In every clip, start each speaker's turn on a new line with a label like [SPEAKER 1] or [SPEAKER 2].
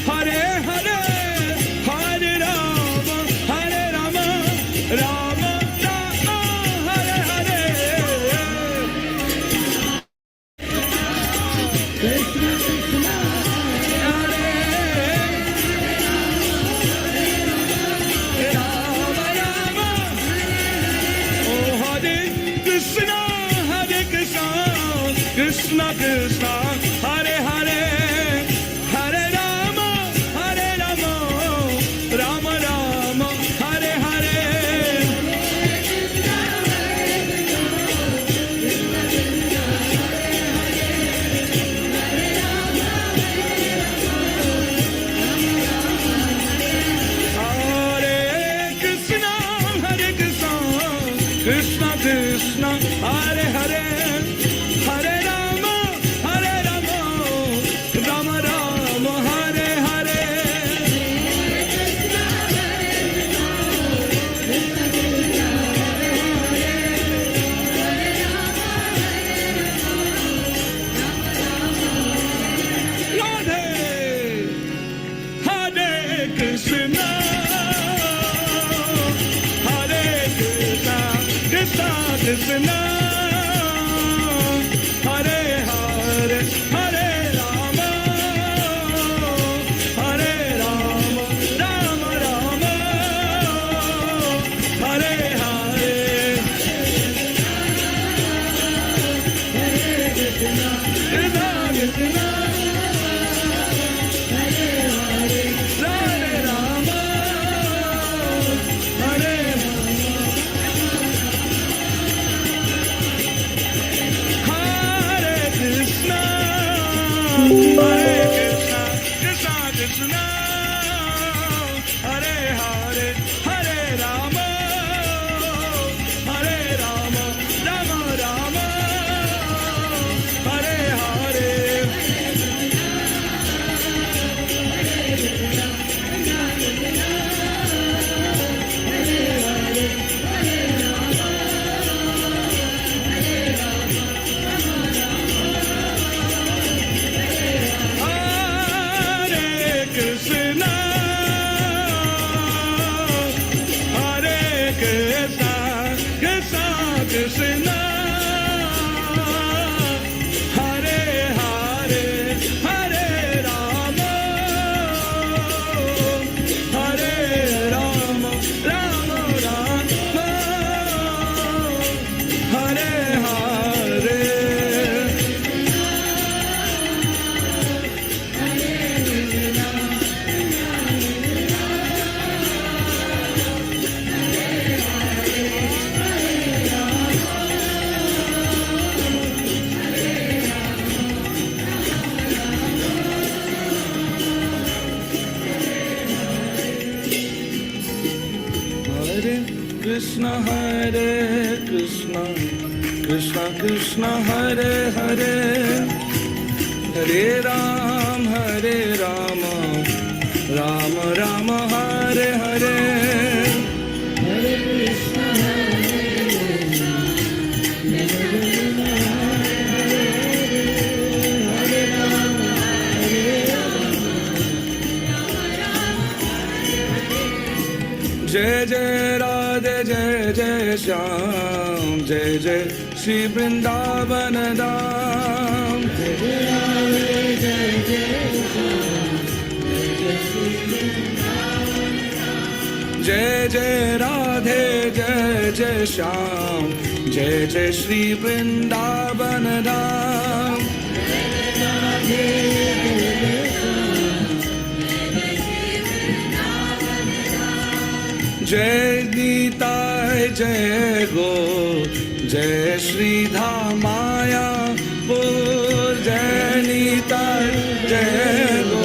[SPEAKER 1] Hare Hare, Hare Rama, Hare Rama, Rama Rama, Hare Hare. Krishna Krishna, Hare Rama Rama, oh Hare Krishna, Hare Krishna, Krishna Krishna, Hare Hare, Hare Rama, Hare Rama, Rama Rama, Hare Hare. Krishna Krishna, Hare Hare, Hare Rama, Hare Rama, Rama Rama, Hare Hare. Radhe, Hare Krishna, Hare Krishna, Krishna Krishna, Hare Hare, Hare Rama, Hare Rama, Rama Rama, Hare Hare. Krishna Krishna, Hare Rama, Hare Krishna, Krishna Krishna, Hare Hare, Hare Rama, Hare Rama, Rama Rama, Hare Hare. Hare Krishna, Hare Krishna, Krishna Krishna, Hare Hare, Hare Rama, Hare Rama, Rama Rama, Hare Hare. Hare Krishna, Hare Krishna, Krishna Krishna, Hare Hare, Hare Rama, Rama Rama, Hare Hare. Hare Krishna, Jai Jai Radhe, Jai Jai Shyam, Jai Jai Shri Vrindavan Dham. Jai Jai Radhe, Jai Jai Shyam, Jai Jai Shri Vrindavan Dham. Jai Nitai, Jai Go, Jai Shri Dhamaya Pur. Jai Nitai, Jai Go,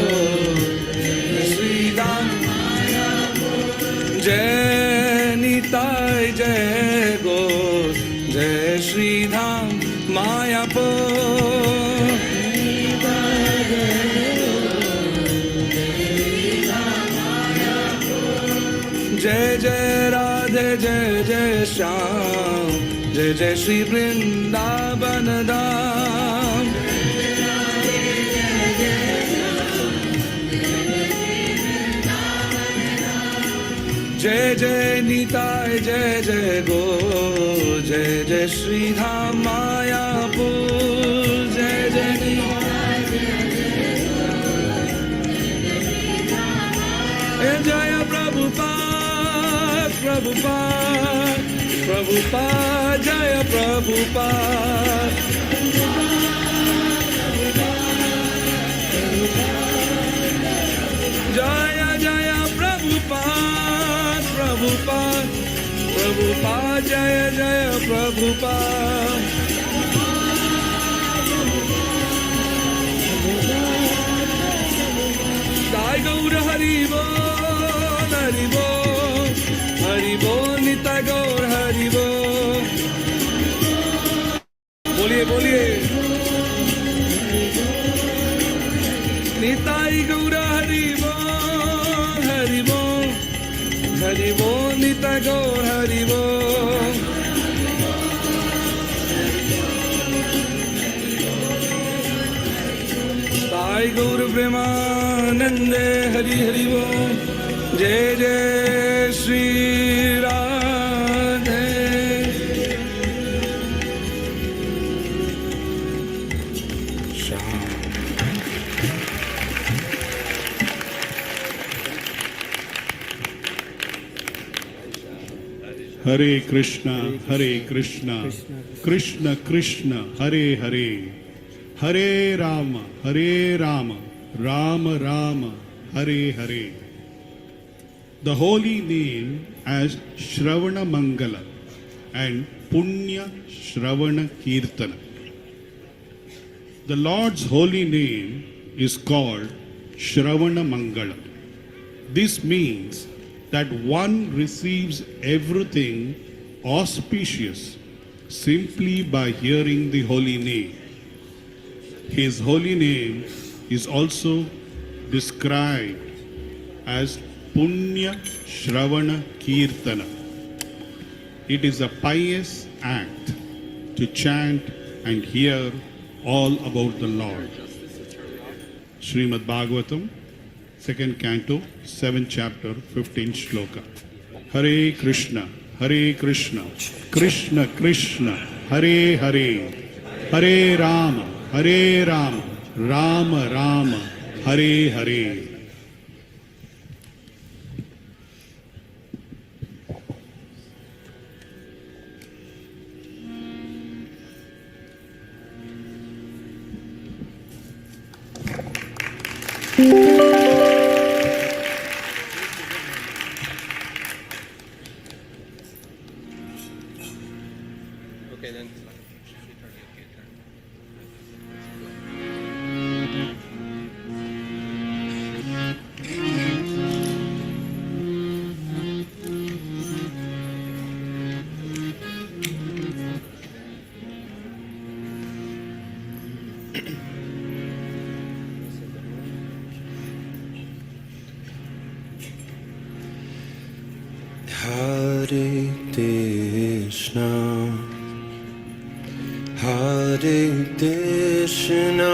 [SPEAKER 1] Jai Shri Dhamaya Pur. Jai Nitai, Jai Go, Jai Shri Dhamaya Pur. Jai Jai Radhe, Jai Jai Shyam, Jai Jai Shri Vrindavan Dham. जय जय निताय जय जय गो जय जय श्रीधाम मायापुर जय जय निताय जय प्रभुपाद प्रभुपाद प्रभुपाद जय प्रभुपाद जय जय प्रभुपाद प्रभुपाद प्रभुपाद जय जय प्रभुपाद साई गौर हरि बोल हरि बोल हरि बोल निताई गौर हरि बोल बोलिए बोलिए निताई गौर हरि बोल हरि बोल हरि बोल निताई गौर हरि बोल साई गौर प्रेमानंदे हरि हरि बोल जय जय Shri Radhe Shyam
[SPEAKER 2] Hare Krishna, Krishna Krishna, Hare Hare, Hare Rama, Rama Rama, Hare Hare. The holy name as Shravana Mangala and Punya Shravana Kirtana. The Lord's holy name is called Shravana Mangala. This means that one receives everything auspicious simply by hearing the holy name. His holy name is also described as Punya Shravana Kirtana. It is a pious act to chant and hear all about the Lord. Srimad Bhagavatam, 2nd Canto, 7th chapter, 15th shloka. Hare Krishna, Krishna Krishna, Hare Hare, Hare Rama, Rama Rama, Hare Hare.
[SPEAKER 3] Okay, then.
[SPEAKER 4] Hare Krishna, Hare Krishna,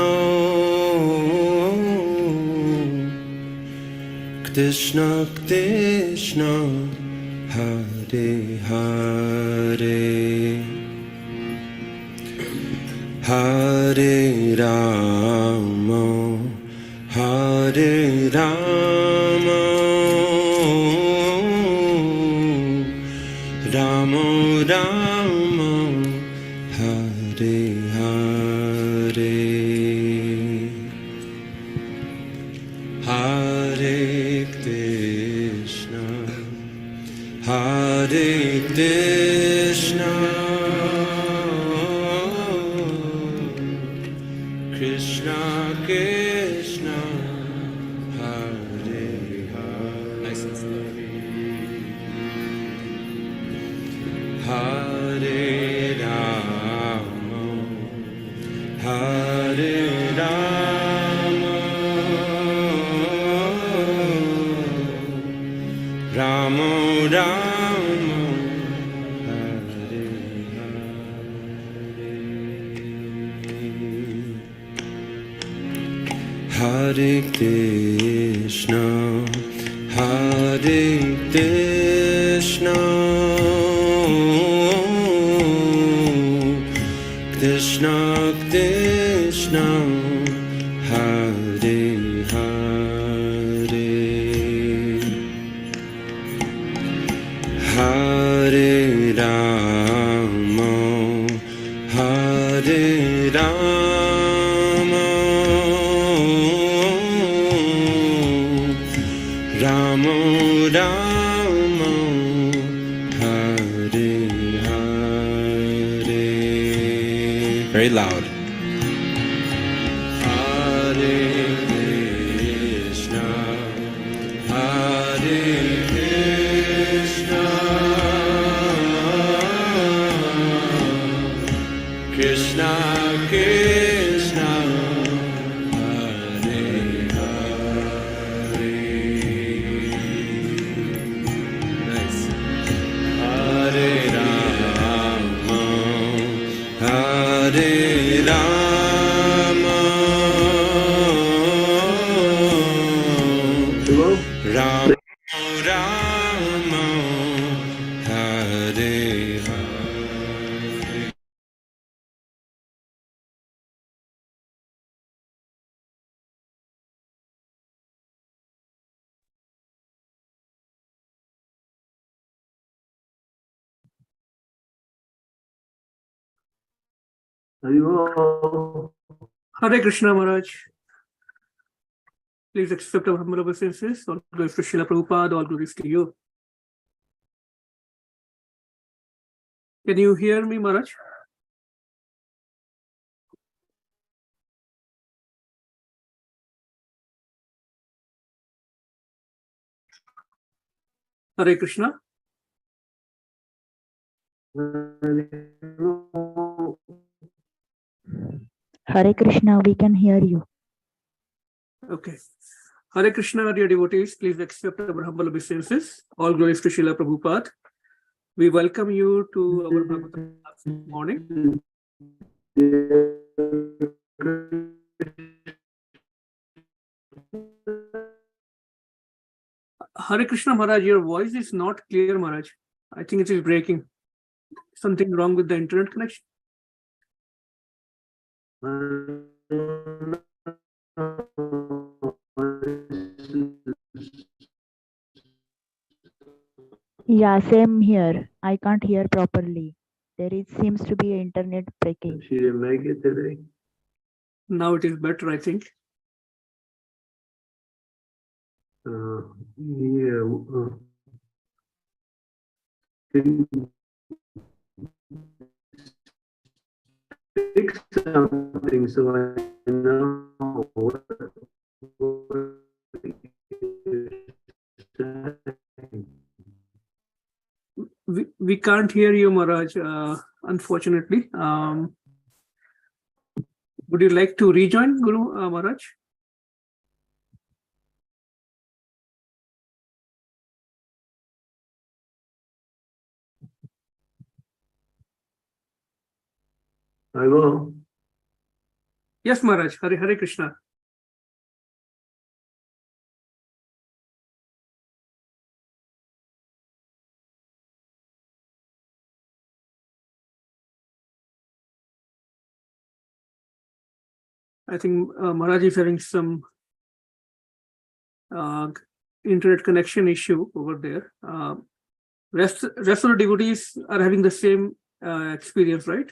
[SPEAKER 4] Krishna Krishna, Hare Hare, Hare Rama, Hare Rama, Rama Rama, Hare Hare, Hare Krishna, Hare Krishna, Krishna Krishna, Hare Hare.
[SPEAKER 3] Nice and slow.
[SPEAKER 4] Hare Rama, Hare Rama, Rama Rama, Hare Hare. Hare Krishna, Hare Krishna, Ramo Ramo Hare Hare. Very loud. Hare Krishna, Hare Krishna, Krishna Krishna, Hare Hare. Nice. Hare Rama, Hare Rama, Rama Rama, Hare Hare.
[SPEAKER 3] Hare Krishna Maharaj. Please accept our humble obeisances. All glories to Srila Prabhupada, all glories to you. Can you hear me, Maharaj? Hare Krishna.
[SPEAKER 5] Hare Krishna, we can hear you.
[SPEAKER 3] Okay. Hare Krishna, dear devotees, please accept our humble obeisances. All glories to Srila Prabhupada. We welcome you to our Bhagavatam class this morning. Hare Krishna Maharaj, your voice is not clear, Maharaj. I think it is breaking. Something wrong with the internet connection?
[SPEAKER 5] Yeah, same here. I can't hear properly. Seems to be internet breaking.
[SPEAKER 6] She didn't make it today.
[SPEAKER 3] Now it is better, I think.
[SPEAKER 6] Yeah. Can fix something so I know what
[SPEAKER 3] We can't hear you, Maharaj, unfortunately. Would you like to rejoin, Guru Maharaj?
[SPEAKER 6] I will.
[SPEAKER 3] Yes, Maharaj. Hare Krishna. I think Maharaj is having some internet connection issue over there. Rest of the devotees are having the same experience, right?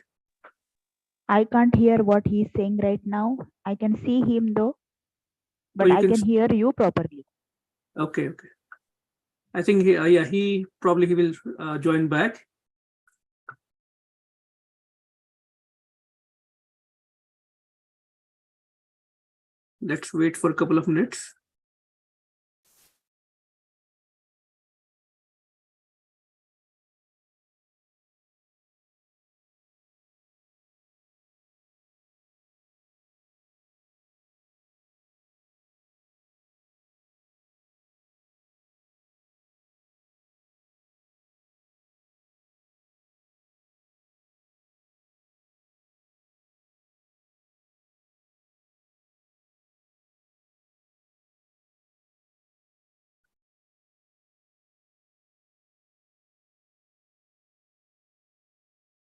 [SPEAKER 5] I can't hear what he's saying right now. I can see him though, but
[SPEAKER 3] you
[SPEAKER 5] I
[SPEAKER 3] can
[SPEAKER 5] can hear you properly.
[SPEAKER 3] Okay. I think he probably will join back. Let's wait for a couple of minutes.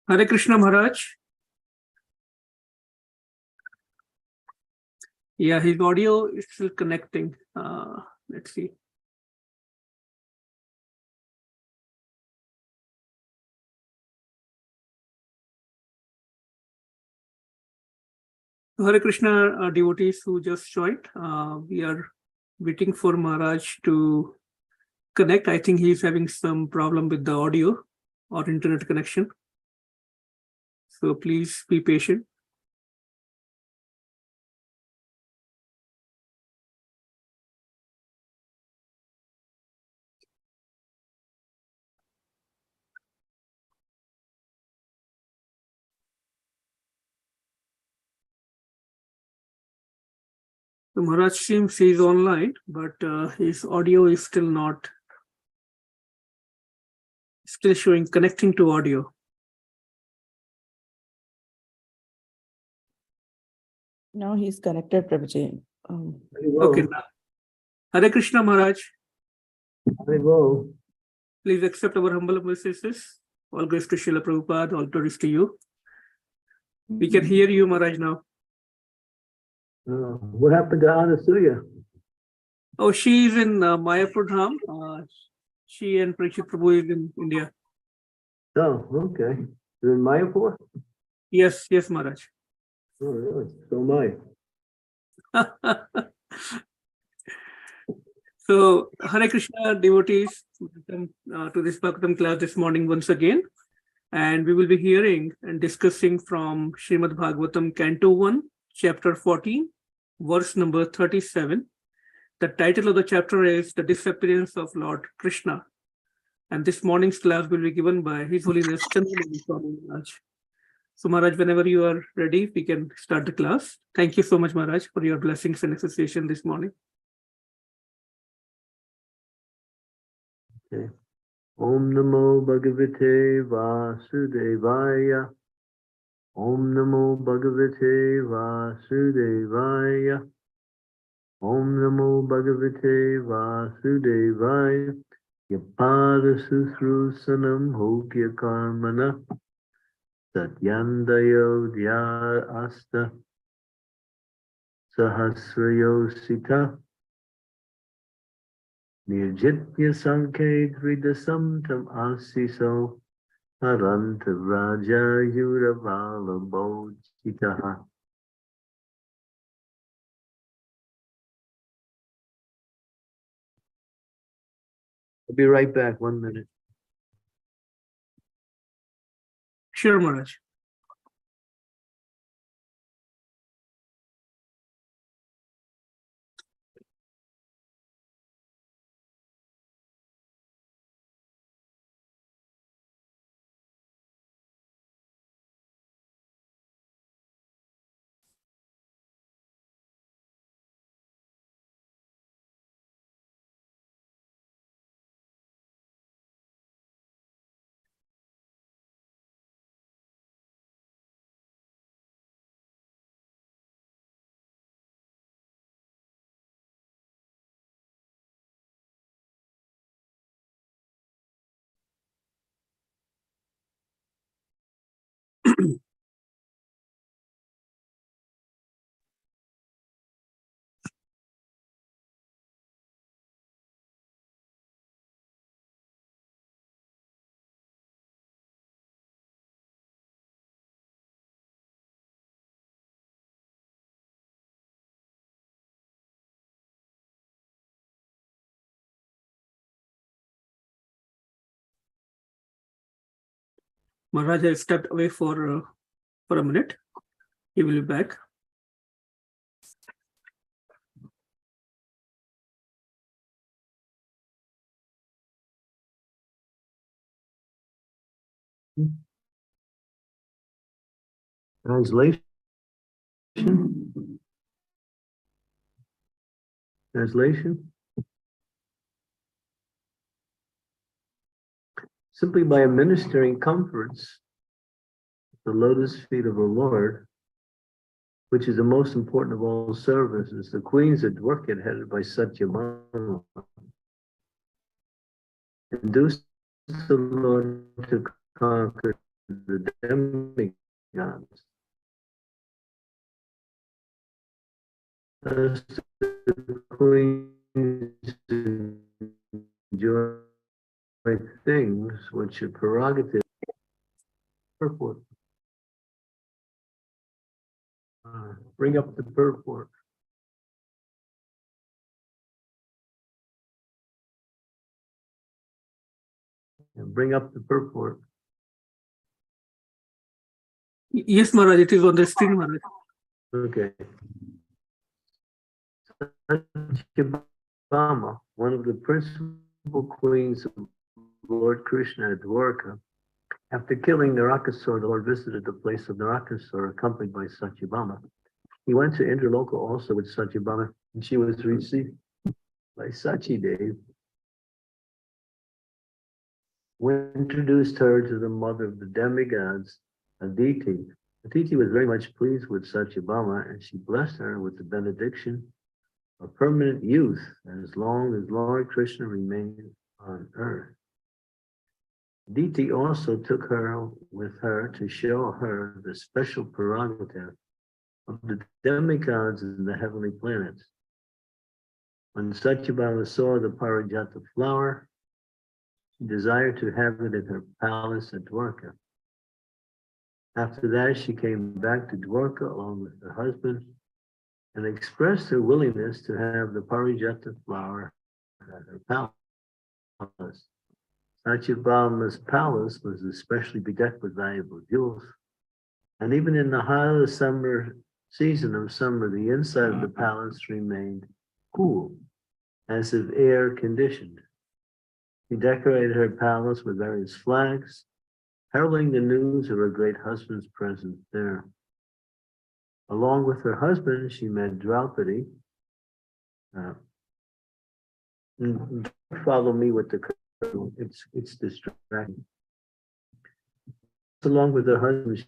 [SPEAKER 3] Hare Krishna Maharaj. Yeah, his audio is still connecting. Let's see. Hare Krishna devotees who just joined. We are waiting for Maharaj to connect. I think he's having some problem with the audio or internet connection. So please be patient. So Maharaj seems he's online, but his audio is still showing connecting to audio.
[SPEAKER 7] Now he's connected, Prabhuji.
[SPEAKER 3] Okay. Now, Hare Krishna Maharaj,
[SPEAKER 6] Haribo.
[SPEAKER 3] please accept our humble obeisances. All grace to Srila Prabhupada, all glories to you. We can hear you, Maharaj, now.
[SPEAKER 6] What happened to Anasuya?
[SPEAKER 3] Oh, she is in Mayapur Dham. She and Parikshit Prabhu is in India.
[SPEAKER 6] Oh, okay. You're in Mayapur?
[SPEAKER 3] Yes, Maharaj.
[SPEAKER 6] Oh, really? So am I.
[SPEAKER 3] So, Hare Krishna devotees, welcome to this Bhagavatam class this morning once again. And we will be hearing and discussing from Srimad Bhagavatam, Canto 1, Chapter 14, verse number 37. The title of the chapter is The Disappearance of Lord Krishna. And this morning's class will be given by His Holiness Chandramani Swami Maharaj. So Maharaj, whenever you are ready, we can start the class. Thank you so much, Maharaj, for your blessings and association this morning.
[SPEAKER 6] Okay. Om Namo Bhagavate Vasudevaya. Om Namo Bhagavate Vasudevaya. Om Namo Bhagavate Vasudevaya. Yapada Susrusanam Hokya Karmana. Satyandayo Dhya Asta. Sahasrayo Sita. Nirjitya Sankhe Vidasam Tam Asiso. Haranta Raja Yuravala Bojitaha. I'll be right back, 1 minute.
[SPEAKER 3] Sure, Maharaj. Maharaj has stepped away for a minute. He will be back.
[SPEAKER 6] Translation. Simply by administering comforts at the lotus feet of the Lord, which is the most important of all services, the queens at Dwarka, headed by Satyabhama, induced the Lord to conquer the demigods. Thus, the queens enjoy things which are prerogative. Purport. Bring up the purport. And bring up the purport.
[SPEAKER 3] Yes, Maharaj, it is on the screen, Maharaj.
[SPEAKER 6] Okay. Satyabhama, one of the principal queens of Lord Krishna at Dwarka, after killing Narakasura, the Lord visited the place of Narakasura accompanied by Satyabhama. He went to Indraloka also with Satyabhama, and she was received by Sachidev, who introduced her to the mother of the demigods, Aditi. Aditi was very much pleased with Satyabhama, and she blessed her with the benediction of permanent youth as long as Lord Krishna remained on earth. Aditi also took her with her to show her the special prerogative of the demigods in the heavenly planets. When Satyabhama saw the Parijata flower, she desired to have it in her palace at Dwarka. After that, she came back to Dwarka along with her husband and expressed her willingness to have the Parijata flower at her palace. Satyabhama's palace was especially bedecked with valuable jewels, and even in the height of the season of summer, the inside of the palace remained cool, as if air conditioned. She decorated her palace with various flags, heralding the news of her great husband's presence there. Along with her husband, she met Draupadi. Follow me with the it's distracting. Along with her husband, she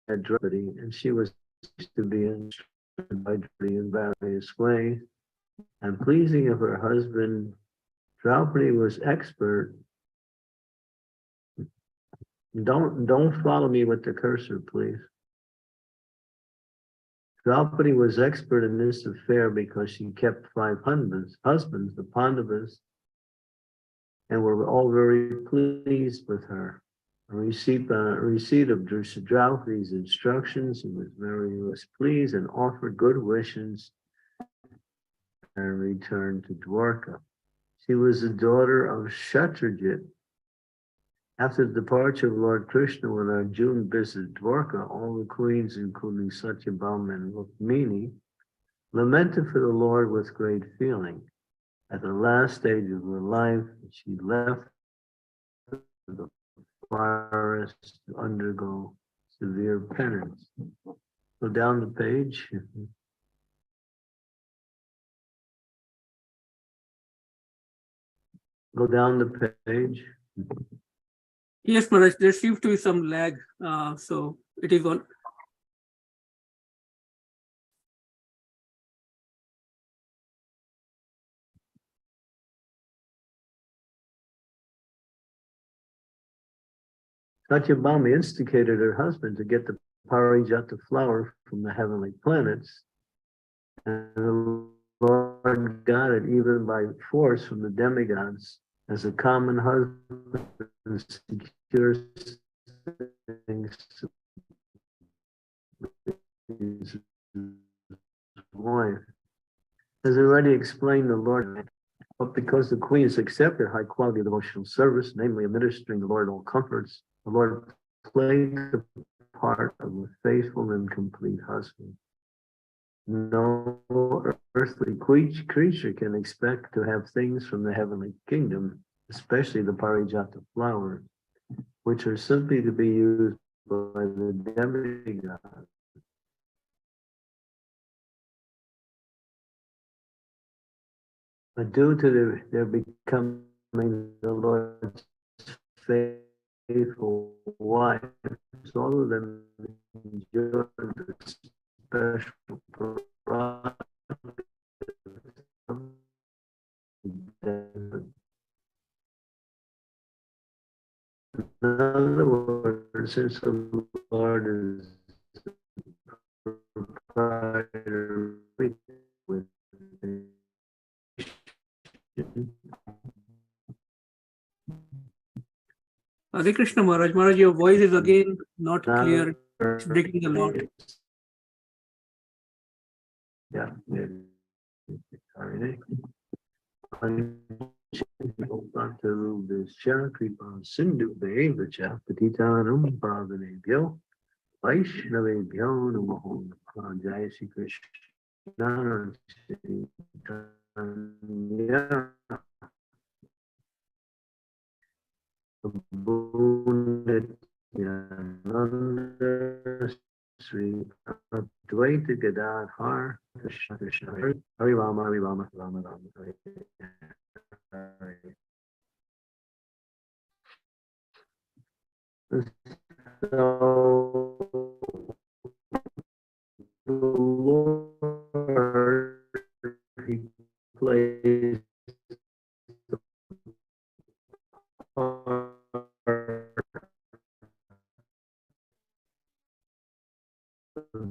[SPEAKER 6] met Draupadi, and she was to be instructed by Draupadi in various ways. And pleasing of her husband, Draupadi was expert. Don't follow me with the cursor, please. Draupadi was expert in this affair because she kept 5 husbands, the Pandavas, and were all very pleased with her. On receipt of Draupadi's instructions, he was very much pleased and offered good wishes and returned to Dwarka. She was the daughter of Shatrajit. After the departure of Lord Krishna, when Arjuna visited Dwarka, all the queens, including Satyabhama and Rukmini, lamented for the Lord with great feeling. At the last stage of her life, she left the forest to undergo severe penance. Go down the page. Go down the page.
[SPEAKER 3] Yes, Maharaj, there seems to be some lag, so it is on.
[SPEAKER 6] Satyabhama instigated her husband to get the Parijata flower from the heavenly planets, and the Lord got it even by force from the demigods, as a common husband secures things to his wife. As already explained, the Lord, but because the queens accepted high quality devotional service, namely administering the Lord all comforts, the Lord played the part of a faithful and complete husband. No earthly creature can expect to have things from the heavenly kingdom, especially the Parijata flower, which are simply to be used by the demigods. But due to their becoming the Lord's faithful wives, all of them enjoy the special prerogative. In other words, since the Lord is proprietor with
[SPEAKER 3] Hare Krishna, Maharaj. Maharaj, your voice is again not clear. It's breaking a lot.
[SPEAKER 6] Yeah. Sorry. Vishya Kripa Sindhu Devacha Patitanam Pavanebhyo Vaishnavebhyo Namaho Namaha. Jai Shri Krishna Chaitanya Prabhu Nityananda Sri Advaita Gadadhar Krishna Krishna Hari Rama Hari Rama Rama Rama Hari Hare. So the Lord, he plays the part of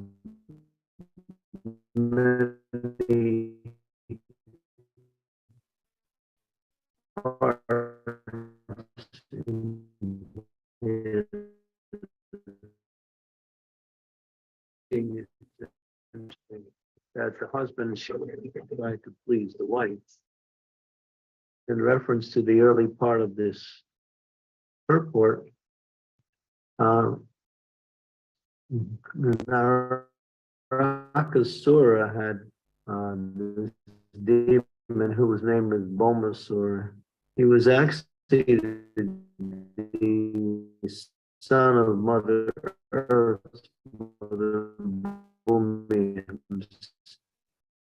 [SPEAKER 6] many parts in his that the husband should try to please the wife. In reference to the early part of this purport, Narakasura had this demon who was named as Bomasura. He was actually the son of Mother Earth, Mother Bhumi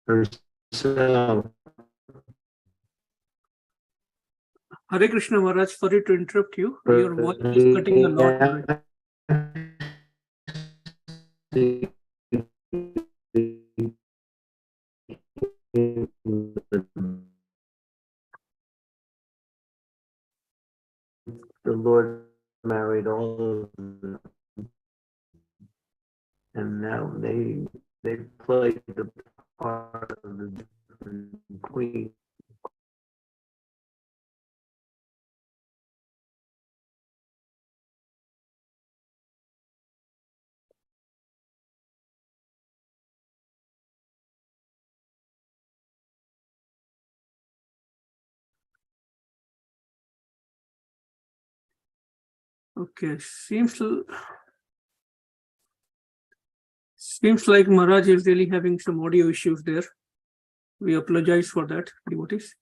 [SPEAKER 6] herself.
[SPEAKER 3] Hare Krishna Maharaj, sorry to interrupt you. Your voice is cutting a lot.
[SPEAKER 6] The Lord married all of them, and now they played the part of the different queen.
[SPEAKER 3] Okay, seems like Maharaj is really having some audio issues there. We apologize for that, devotees.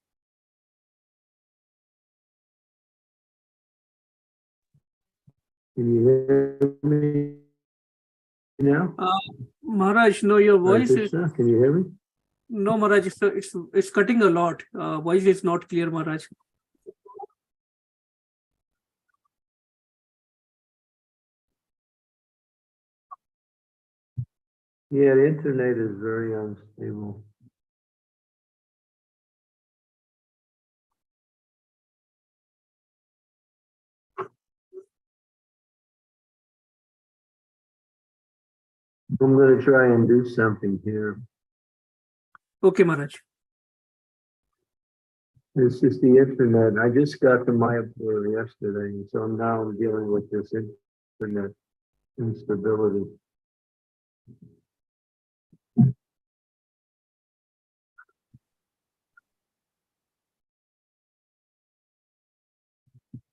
[SPEAKER 6] Can you hear me now?
[SPEAKER 3] Maharaj, no, your voice is
[SPEAKER 6] Krishna, can you hear me?
[SPEAKER 3] no, Maharaj. It's cutting a lot. Voice is not clear, Maharaj.
[SPEAKER 6] Yeah, the internet is very unstable. I'm going to try and do something here.
[SPEAKER 3] Okay, Maharaj.
[SPEAKER 6] It's just the internet. I just got to Mayapur yesterday, so now I'm dealing with this internet instability.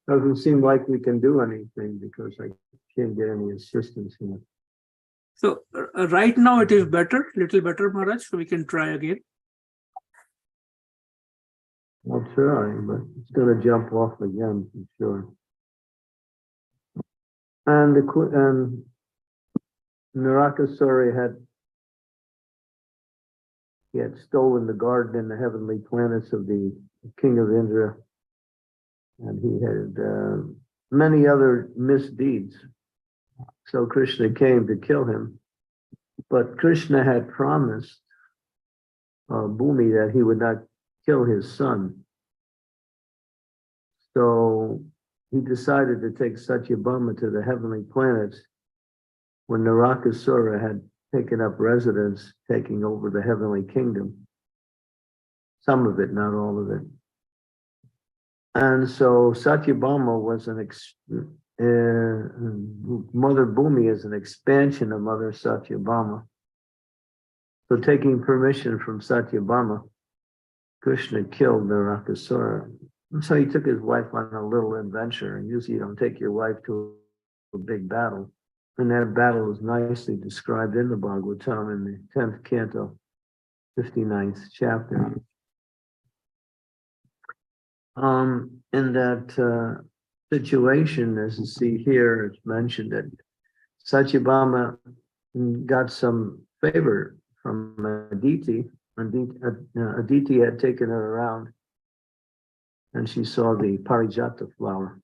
[SPEAKER 6] Doesn't seem like we can do anything because I can't get any assistance here.
[SPEAKER 3] So right now it is better, little better, Maharaj. So we can try again.
[SPEAKER 6] I'll try, but it's going to jump off again for sure. And Narakasura had stolen the garden and the heavenly planets of the king of Indra, and he had many other misdeeds. So Krishna came to kill him, but Krishna had promised Bhumi that he would not kill his son. So he decided to take Satyabhama to the heavenly planets when Narakasura had taken up residence, taking over the heavenly kingdom. Some of it, not all of it. And so Satyabhama was Mother Bhumi is an expansion of Mother Satyabhama. So taking permission from Satyabhama, Krishna killed Narakasura. And so he took his wife on a little adventure, and usually you don't take your wife to a big battle. And that battle is nicely described in the Bhagavatam in the 10th canto, 59th chapter. In that situation, as you see here, it's mentioned that Satyabhama got some favor from Aditi. Aditi had taken her around, and she saw the Parijata flower.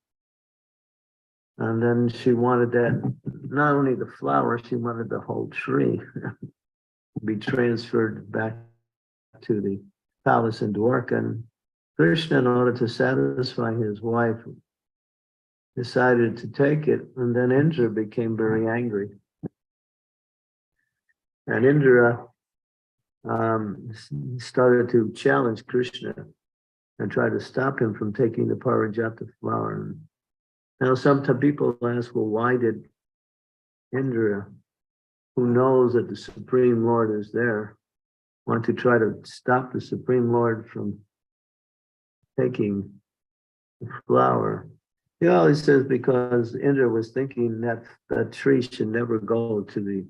[SPEAKER 6] And then she wanted that, not only the flower, she wanted the whole tree to be transferred back to the palace in Dwarka. And Krishna, in order to satisfy his wife, decided to take it, and then Indra became very angry. And Indra started to challenge Krishna and try to stop him from taking the Parijata flower. And now sometimes people ask, well, why did Indra, who knows that the Supreme Lord is there, want to try to stop the Supreme Lord from taking the flower? He always says because Indra was thinking that that tree should never go to the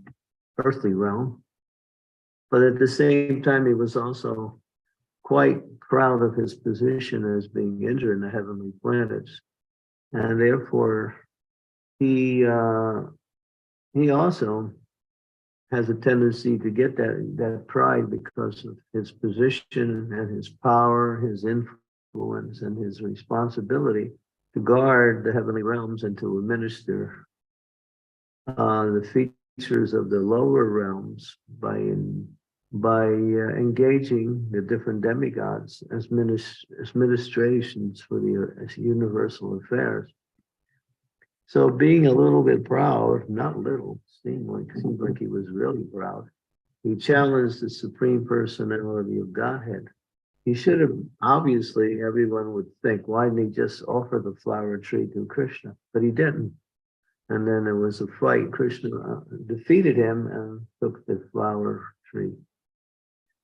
[SPEAKER 6] earthly realm. But at the same time, he was also quite proud of his position as being Indra in the heavenly planets. And therefore, he also has a tendency to get that pride because of his position and his power, his influence, and his responsibility to guard the heavenly realms and to administer the features of the lower realms by engaging the different demigods as administrations for the universal affairs. So being a little bit proud, not little, seemed like he was really proud. He challenged the supreme personality of Godhead. He should have, obviously, everyone would think, why didn't he just offer the flower tree to Krishna? But he didn't. And then there was a fight. Krishna defeated him and took the flower tree.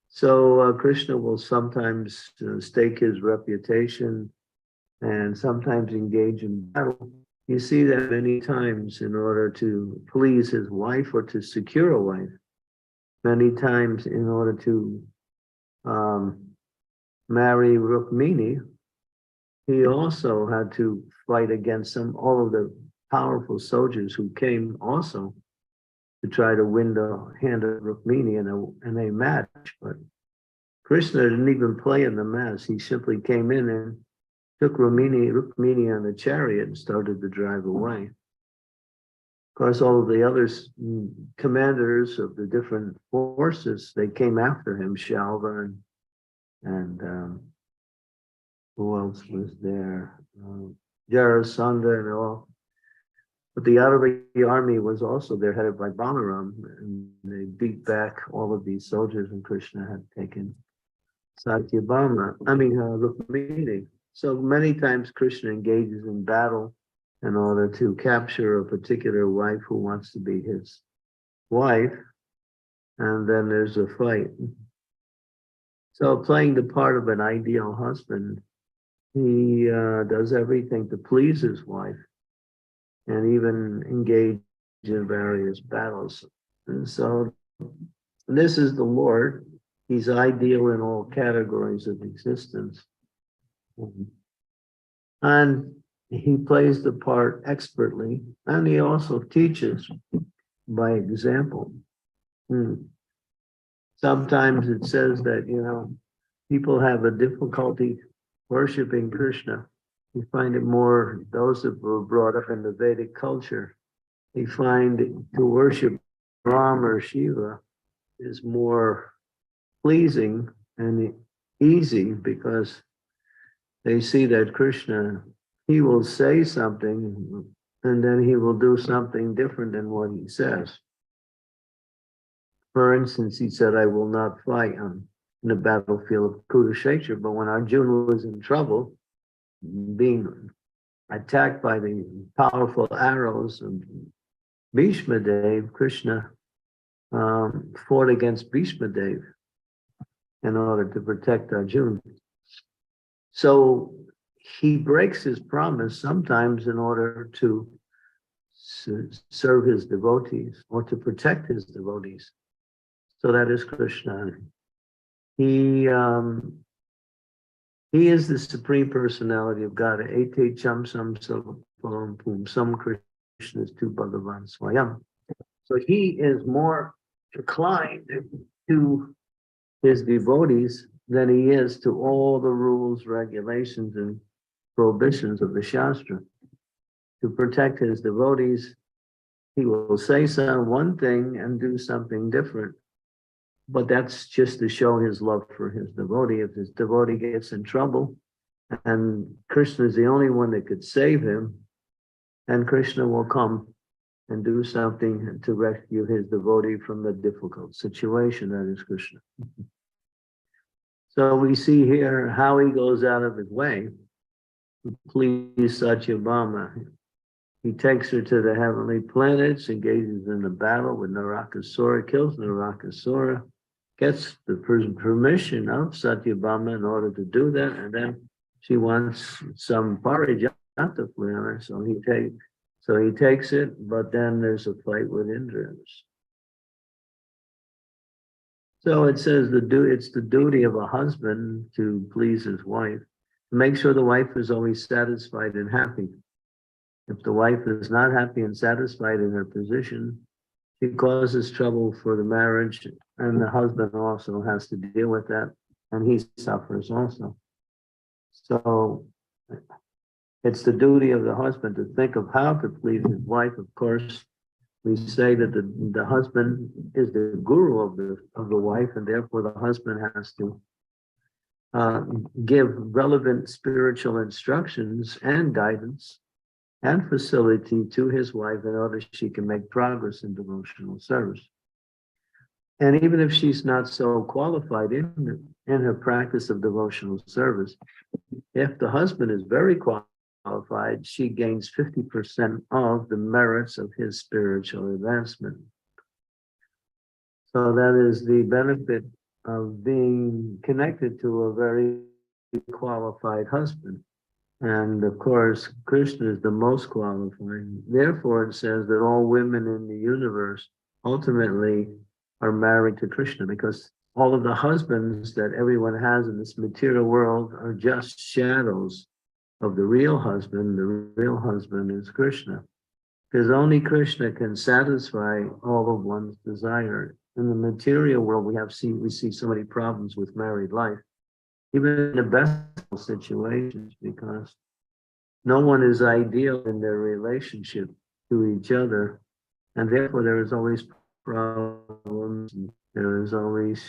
[SPEAKER 6] So Krishna will sometimes stake his reputation and sometimes engage in battle. You see that many times in order to please his wife or to secure a wife. Many times in order to marry Rukmini, he also had to fight against all of the powerful soldiers who came also to try to win the hand of Rukmini in a match. But Krishna didn't even play in the match. He simply came in and took Rukmini on the chariot and started to drive away. Of course, all of the other commanders of the different forces, they came after him, Shalva and who else was there? Jarasandha and all. But the Adavati army was also there, headed by Balaram, and they beat back all of these soldiers, and Krishna had taken Rukmini. So many times Krishna engages in battle in order to capture a particular wife who wants to be his wife, and then there's a fight. So playing the part of an ideal husband, he does everything to please his wife and even engage in various battles. And so this is the Lord. He's ideal in all categories of existence. And he plays the part expertly, and he also teaches by example. Sometimes it says that, people have a difficulty worshiping Krishna. You find it more, those that were brought up in the Vedic culture, they find to worship Ram or Shiva is more pleasing and easy because they see that Krishna, he will say something and then he will do something different than what he says. For instance, he said, I will not fight in the battlefield of Kurukshetra, but when Arjuna was in trouble, being attacked by the powerful arrows of Bhishma Dev, Krishna fought against Bhishma Dev in order to protect Arjuna. So he breaks his promise sometimes in order to serve his devotees or to protect his devotees. So that is Krishna. He is the supreme personality of God. Ete cham sam savam pum sam Krishna is tu Bhagavan Swayam. So he is more inclined to his devotees than he is to all the rules, regulations, and prohibitions of the Shastra. To protect his devotees, he will say one thing and do something different. But that's just to show his love for his devotee. If his devotee gets in trouble, and Krishna is the only one that could save him, and Krishna will come and do something to rescue his devotee from the difficult situation. That is Krishna. So we see here how he goes out of his way to please Satyabhama. He takes her to the heavenly planets, engages in a battle with Narakasura, kills Narakasura, gets the permission of Satyabhama in order to do that, and then she wants some parijata for her, so he takes it, but then there's a fight with Indranus. So it says it's the duty of a husband to please his wife, to make sure the wife is always satisfied and happy. If the wife is not happy and satisfied in her position, she causes trouble for the marriage, and the husband also has to deal with that, and he suffers also. So it's the duty of the husband to think of how to please his wife. Of course, we say that the husband is the guru of the wife, and therefore the husband has to give relevant spiritual instructions and guidance and facility to his wife in order she can make progress in devotional service. And even if she's not so qualified in her practice of devotional service, if the husband is very qualified, she gains 50% of the merits of his spiritual advancement. So that is the benefit of being connected to a very qualified husband. And of course, Krishna is the most qualified. Therefore, it says that all women in the universe ultimately are married to Krishna, because all of the husbands that everyone has in this material world are just shadows of the real husband. The real husband is Krishna, because only Krishna can satisfy all of one's desire. In the material world, we see so many problems with married life, even in the best situations, because no one is ideal in their relationship to each other, and therefore there is always problems. There is always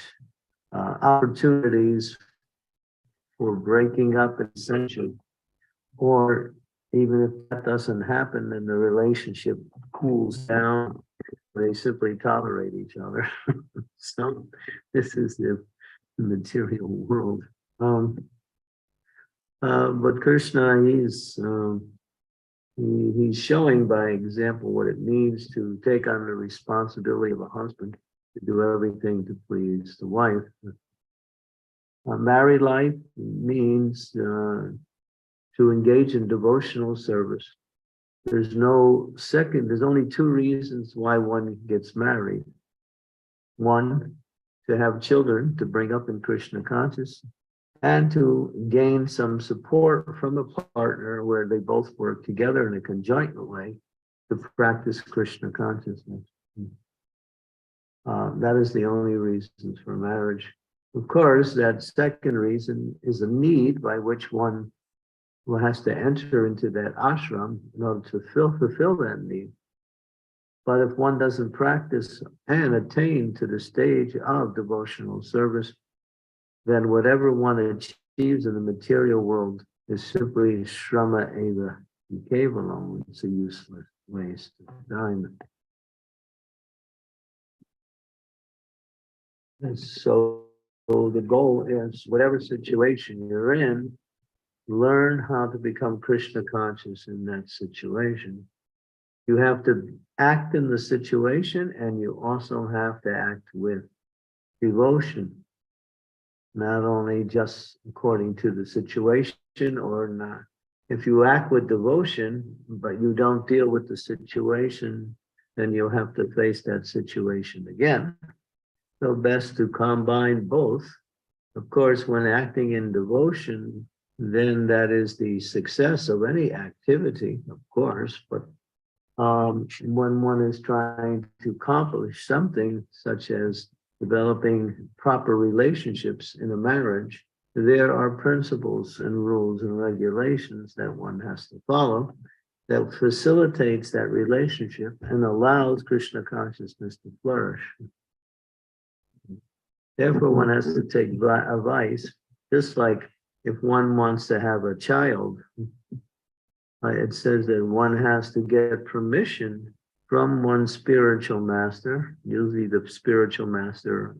[SPEAKER 6] opportunities for breaking up essentially, or even if that doesn't happen and the relationship cools down, they simply tolerate each other. So this is the material world. But Krishna, he's showing by example what it means to take on the responsibility of a husband, to do everything to please the wife. Married life means to engage in devotional service. There's only two reasons why one gets married. One, to have children, to bring up in Krishna consciousness, and to gain some support from a partner where they both work together in a conjoint way to practice Krishna consciousness. That is the only reasons for marriage. Of course, that second reason is a need by which one has to enter into that ashram in order to fulfill that need. But if one doesn't practice and attain to the stage of devotional service, then whatever one achieves in the material world is simply shrama eva kevalam. It's a useless waste of time. And so the goal is, whatever situation you're in, learn how to become Krishna conscious in that situation. You have to act in the situation, and you also have to act with devotion. not only just according to the situation or not. If you act with devotion, but you don't deal with the situation, then you'll have to face that situation again. So best to combine both. Of course, when acting in devotion, then that is the success of any activity, of course, but when one is trying to accomplish something such as developing proper relationships in a marriage, there are principles and rules and regulations that one has to follow that facilitates that relationship and allows Krishna consciousness to flourish. Therefore, one has to take advice, just like if one wants to have a child, it says that one has to get permission from one's spiritual master, usually the spiritual master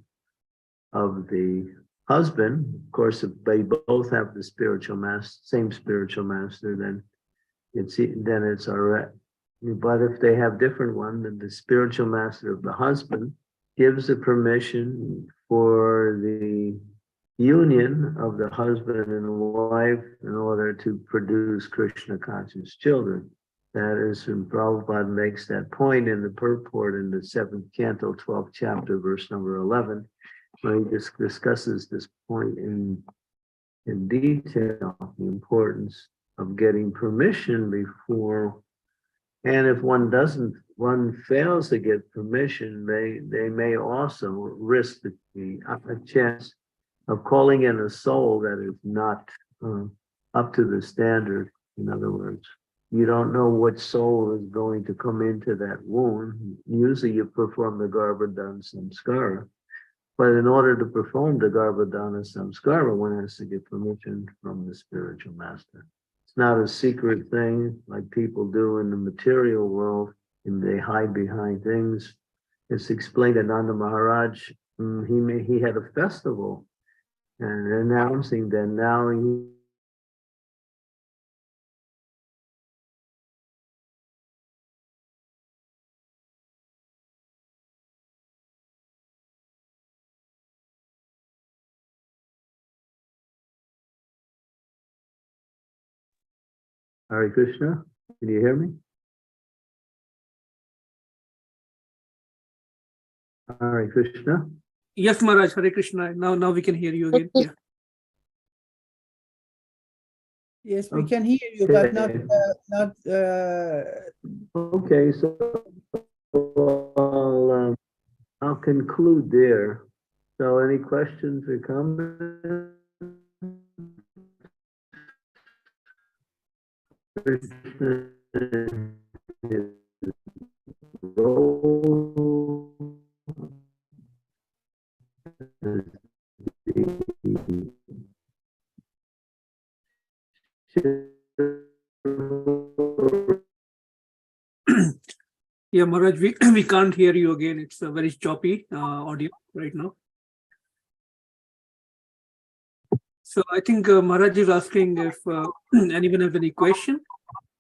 [SPEAKER 6] of the husband. Of course, if they both have the spiritual master, same spiritual master, then it's all right. But if they have different one, then the spiritual master of the husband gives the permission for the union of the husband and wife in order to produce Krishna conscious children. That is, when Prabhupada makes that point in the purport in the 7th canto, 12th chapter, verse number 11, where he discusses this point in detail, the importance of getting permission before. And if one fails to get permission, they may also risk a chance of calling in a soul that is not up to the standard. In other words, you don't know what soul is going to come into that womb. Usually you perform the Garbhodana Samskara. But in order to perform the Garbhodana Samskara, one has to get permission from the spiritual master. It's not a secret thing like people do in the material world, and they hide behind things. It's explained that Nanda Maharaj, he had a festival and announcing that now he Hare Krishna, can you hear me? Hare Krishna.
[SPEAKER 3] Yes, Maharaj, Hare Krishna. Now we can hear you again. Yeah.
[SPEAKER 7] Yes, we can hear you, but not.
[SPEAKER 6] Okay, so I'll conclude there. So, any questions or comments?
[SPEAKER 3] Yeah, Maharaj, we can't hear you again. It's a very choppy audio right now. So I think Maharaj is asking if anyone has any question.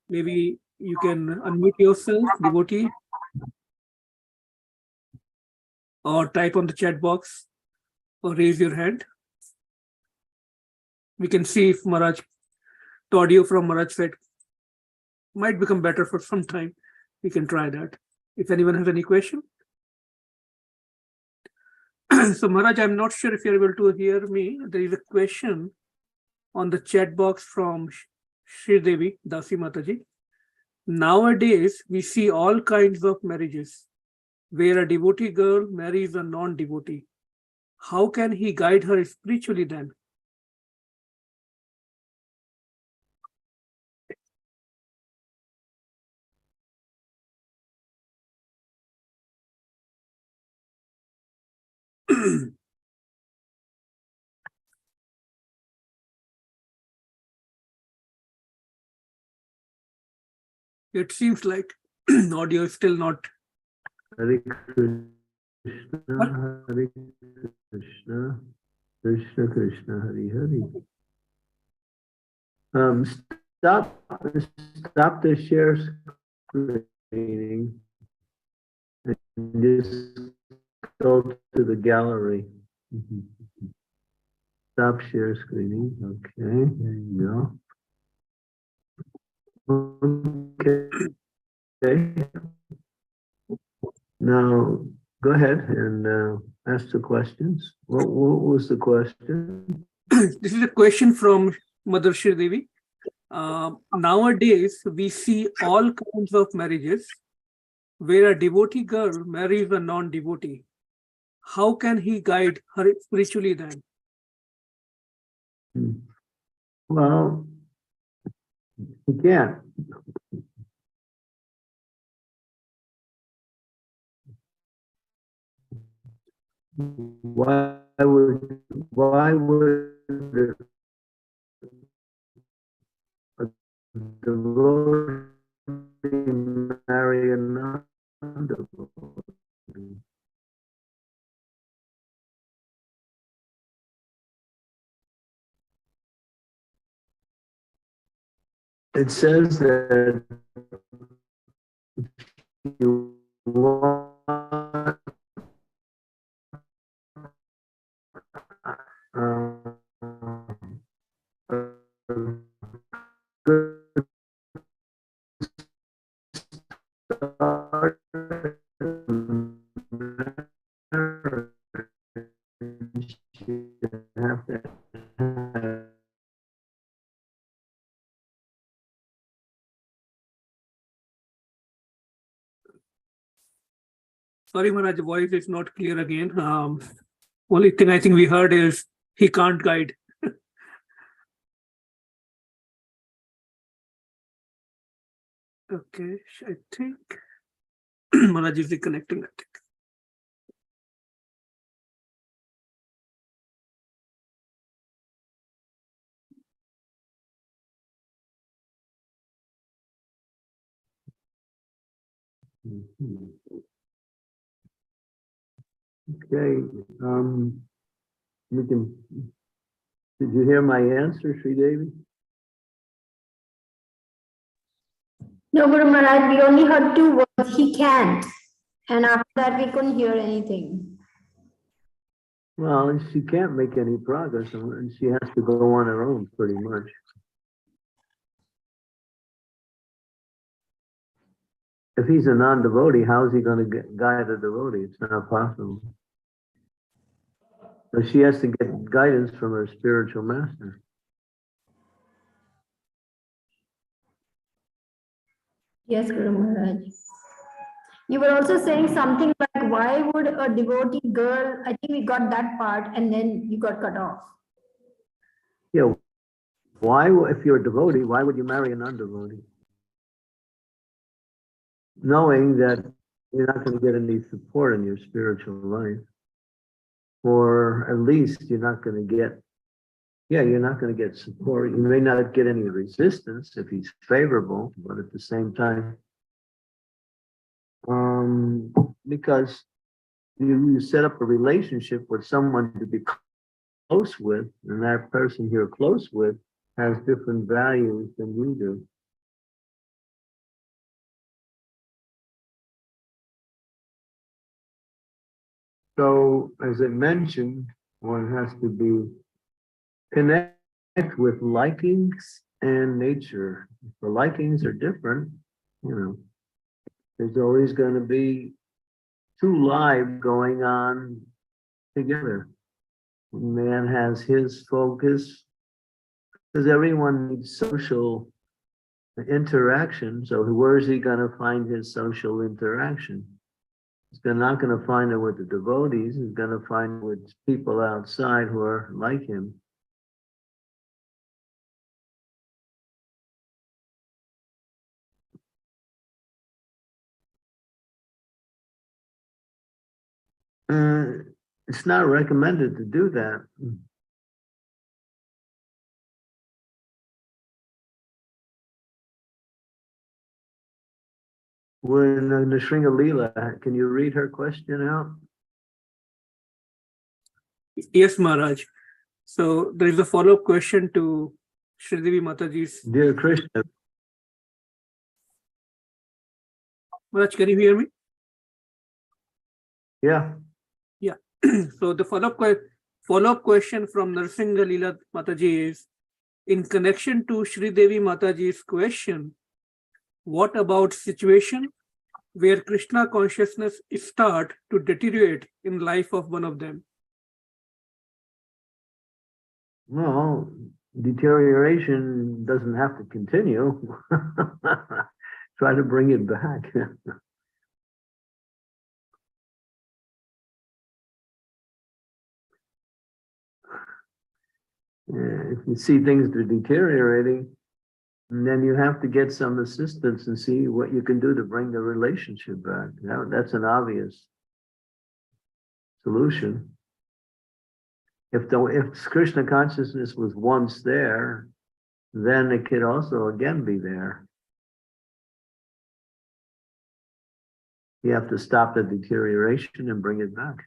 [SPEAKER 3] Maybe you can unmute yourself, devotee, or type on the chat box, or raise your hand. We can see if Maharaj, the audio from Maharaj side might become better for some time. We can try that. If anyone has any question. So Maharaj, I'm not sure if you're able to hear me. There is a question on the chat box from Shri Devi, Dasi Mataji. Nowadays, we see all kinds of marriages where a devotee girl marries a non-devotee. How can he guide her spiritually then? It seems like audio is still not.
[SPEAKER 6] Hare Krishna, Hare Krishna, Krishna Krishna, Hare Hare. Stop the share screening and just go to the gallery. stop share screening. Okay, there you go. Okay. Now, go ahead and ask the questions. What was the question?
[SPEAKER 3] This is a question from Mother Shri Devi. Nowadays, we see all kinds of marriages where a devotee girl marries a non-devotee. How can he guide her spiritually then?
[SPEAKER 6] Well, you can't. Why would a devotee marry a non-devotee? It says that you want good start in marriage, you have to have
[SPEAKER 3] Sorry, Maharaj, the voice is not clear again. Only thing I think we heard is he can't guide. Okay, I think Maharaj is reconnecting, I think.
[SPEAKER 6] Okay, we can, did you hear my answer, Sri Devi?
[SPEAKER 8] No, Guru Maharaj, we only heard 2 words, he can't. And after that, we couldn't hear anything.
[SPEAKER 6] Well, she can't make any progress and she has to go on her own pretty much. If he's a non-devotee, how is he going to guide a devotee? It's not possible. So she has to get guidance from her spiritual master.
[SPEAKER 8] Yes, Guru Maharaj. You were also saying something like, why would a devotee girl, I think we got that part and then you got cut off.
[SPEAKER 6] Yeah. Why, if you're a devotee, why would you marry a non-devotee? Knowing that you're not going to get any support in your spiritual life. Or at least you're not going to get, you're not going to get support. You may not get any resistance if he's favorable, but at the same time, because you set up a relationship with someone to be close with, and that person you're close with has different values than you do. So, as I mentioned, one has to be connect with likings and nature. If the likings are different, there's always going to be 2 lives going on together. Man has his focus, because everyone needs social interaction. So where is he going to find his social interaction? He's not going to find it with the devotees. He's going to find it with people outside who are like him. It's not recommended to do that. We're in the Nrsinga Leela. Can you read her question out?
[SPEAKER 3] Yes, Maharaj. So there is a follow-up question to Shri Devi Mataji's.
[SPEAKER 6] Dear Krishna.
[SPEAKER 3] Maharaj, can you hear me?
[SPEAKER 6] Yeah.
[SPEAKER 3] Yeah. So the follow-up question from Narsingha Leela Mataji is, in connection to Sri Devi Mataji's question, what about situation where Krishna consciousness start to deteriorate in life of one of them?
[SPEAKER 6] Well, deterioration doesn't have to continue. Try to bring it back. If you see things are deteriorating, then you have to get some assistance and see what you can do to bring the relationship back. That's an obvious solution. If Krishna consciousness was once there, then it could also again be there. You have to stop the deterioration and bring it back.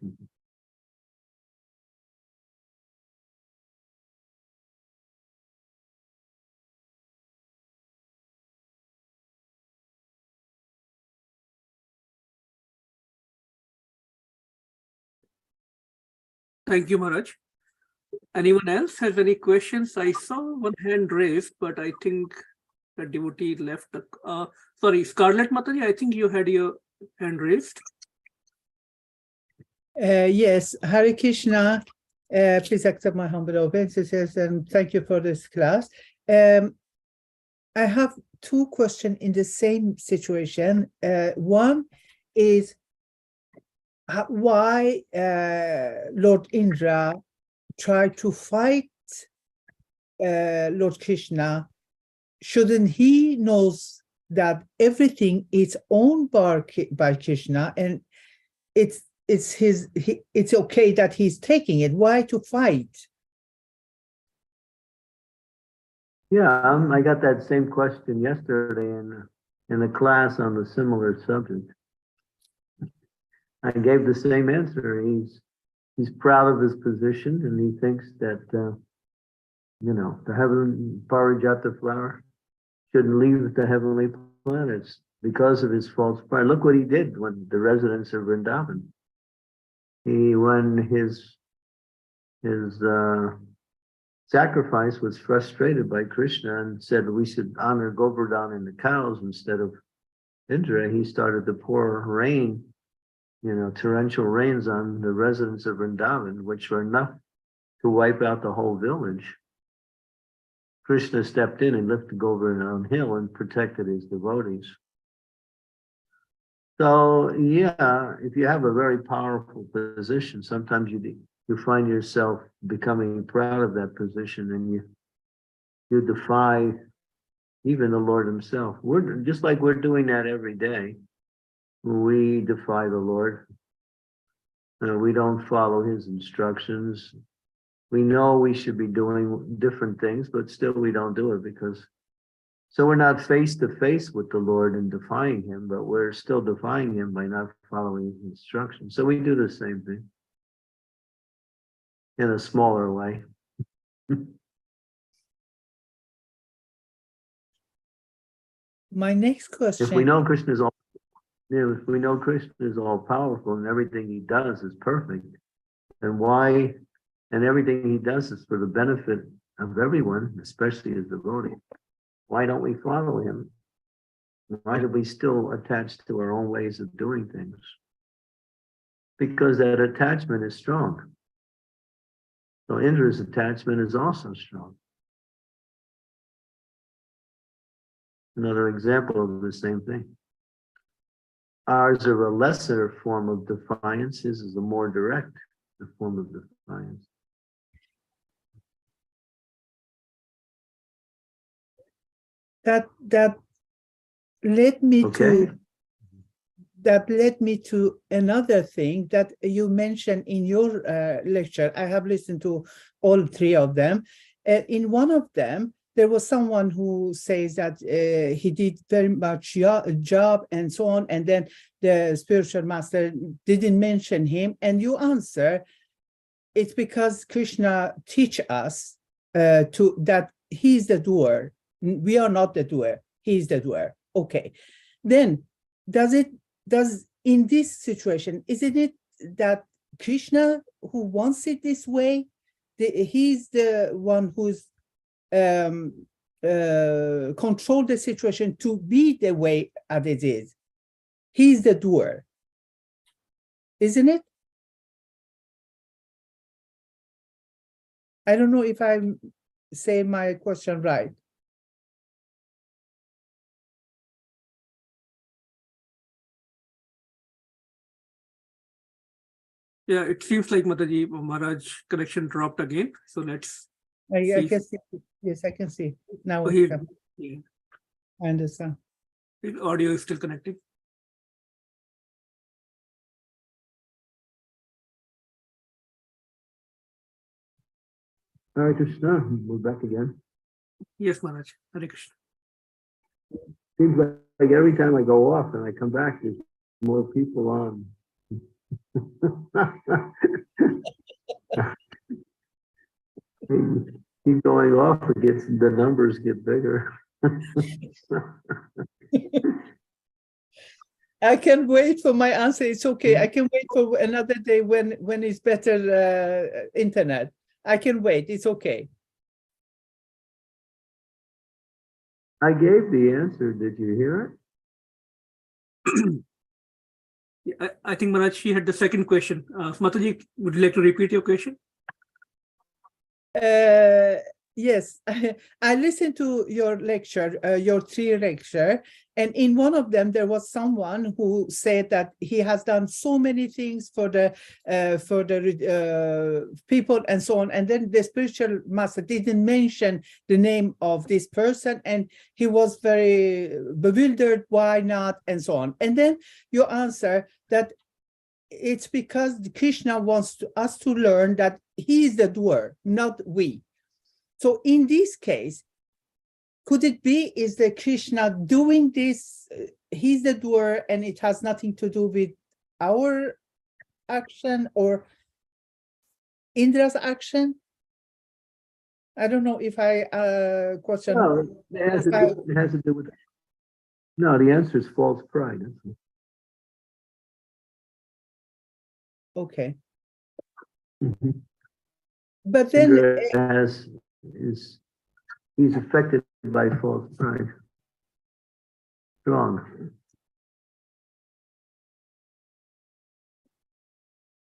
[SPEAKER 3] Thank you, Maharaj. Anyone else has any questions? I saw one hand raised, but I think the devotee left. Sorry, Scarlett Mataji, I think you had your hand raised.
[SPEAKER 7] Yes, Hare Krishna. Please accept my humble obeisances and thank you for this class. I have two questions in the same situation. One is why Lord Indra tried to fight Lord Krishna. Shouldn't he knows that everything is owned by Krishna and it's okay that he's taking it? Why to fight?
[SPEAKER 6] Yeah, I got that same question yesterday in a class on a similar subject. I gave the same answer. He's proud of his position and he thinks that the heavenly Parijata flower shouldn't leave the heavenly planets because of his false pride. Look what he did when the residents of Vrindavan. When his sacrifice was frustrated by Krishna and said we should honor Govardhan and the cows instead of Indra, he started to pour rain, torrential rains on the residents of Vrindavan, which were enough to wipe out the whole village. Krishna stepped in and lifted Govardhan hill and protected his devotees. So yeah, if you have a very powerful position, sometimes you find yourself becoming proud of that position and you defy even the Lord himself. We're just like we're doing that every day. We defy the Lord. We don't follow his instructions. We know we should be doing different things, but still we don't do it so we're not face to face with the Lord and defying him, but we're still defying him by not following his instructions. So we do the same thing in a smaller way.
[SPEAKER 7] My next question.
[SPEAKER 6] If we know Krishna is all powerful and everything he does is perfect, then why? And everything he does is for the benefit of everyone, especially his devotee. Why don't we follow him? Why do we still attach to our own ways of doing things? Because that attachment is strong. So Indra's attachment is also strong. Another example of the same thing. Ours are a lesser form of defiance. His is a more direct form of defiance.
[SPEAKER 7] That led me to another thing that you mentioned in your lecture. I have listened to all three of them. In one of them, there was someone who says that he did very much job and so on, and then the spiritual master didn't mention him, and you answer, it's because Krishna teach us that he's the doer. We are not the doer. He's the doer. Okay. Then does in this situation, isn't it that Krishna who wants it this way? he's the one who's control the situation to be the way as it is. He's the doer, isn't it? I don't know if I'm saying my question right.
[SPEAKER 3] Yeah, it seems like Mataji Maharaj connection dropped again. So let's
[SPEAKER 7] I
[SPEAKER 3] see.
[SPEAKER 7] can see. Yes, I can see now.
[SPEAKER 3] Oh,
[SPEAKER 7] it's
[SPEAKER 3] he-
[SPEAKER 7] come.
[SPEAKER 3] yeah,
[SPEAKER 7] I understand.
[SPEAKER 3] the audio is still connecting.
[SPEAKER 6] Hare Krishna, we're back again.
[SPEAKER 3] Yes, Maharaj. Hare Krishna.
[SPEAKER 6] Seems like every time I go off and I come back, there's more people on. Keep going off, the numbers get bigger.
[SPEAKER 7] I can wait for my answer. It's okay. I can wait for another day when it's better internet. I can wait. It's okay.
[SPEAKER 6] I gave the answer. Did you hear it?
[SPEAKER 3] Yeah, I think Maharaj, she had the second question. Mataji, would you like to repeat your question?
[SPEAKER 7] Yes, I listened to your lecture, your 3 lecture, and in one of them there was someone who said that he has done so many things for the people and so on, and then the spiritual master didn't mention the name of this person, and he was very bewildered. Why not, and so on. And then you answer that it's because Krishna wants us to learn that he is the doer, not we. So in this case, could it be is the Krishna doing this? He's the doer, and it has nothing to do with our action or Indra's action? I don't know if I question.
[SPEAKER 6] No, it has to do with. No, the answer is false pride. That's all.
[SPEAKER 7] Okay,
[SPEAKER 6] Mhm.
[SPEAKER 7] but then
[SPEAKER 6] Indra he's affected by false pride. Strong.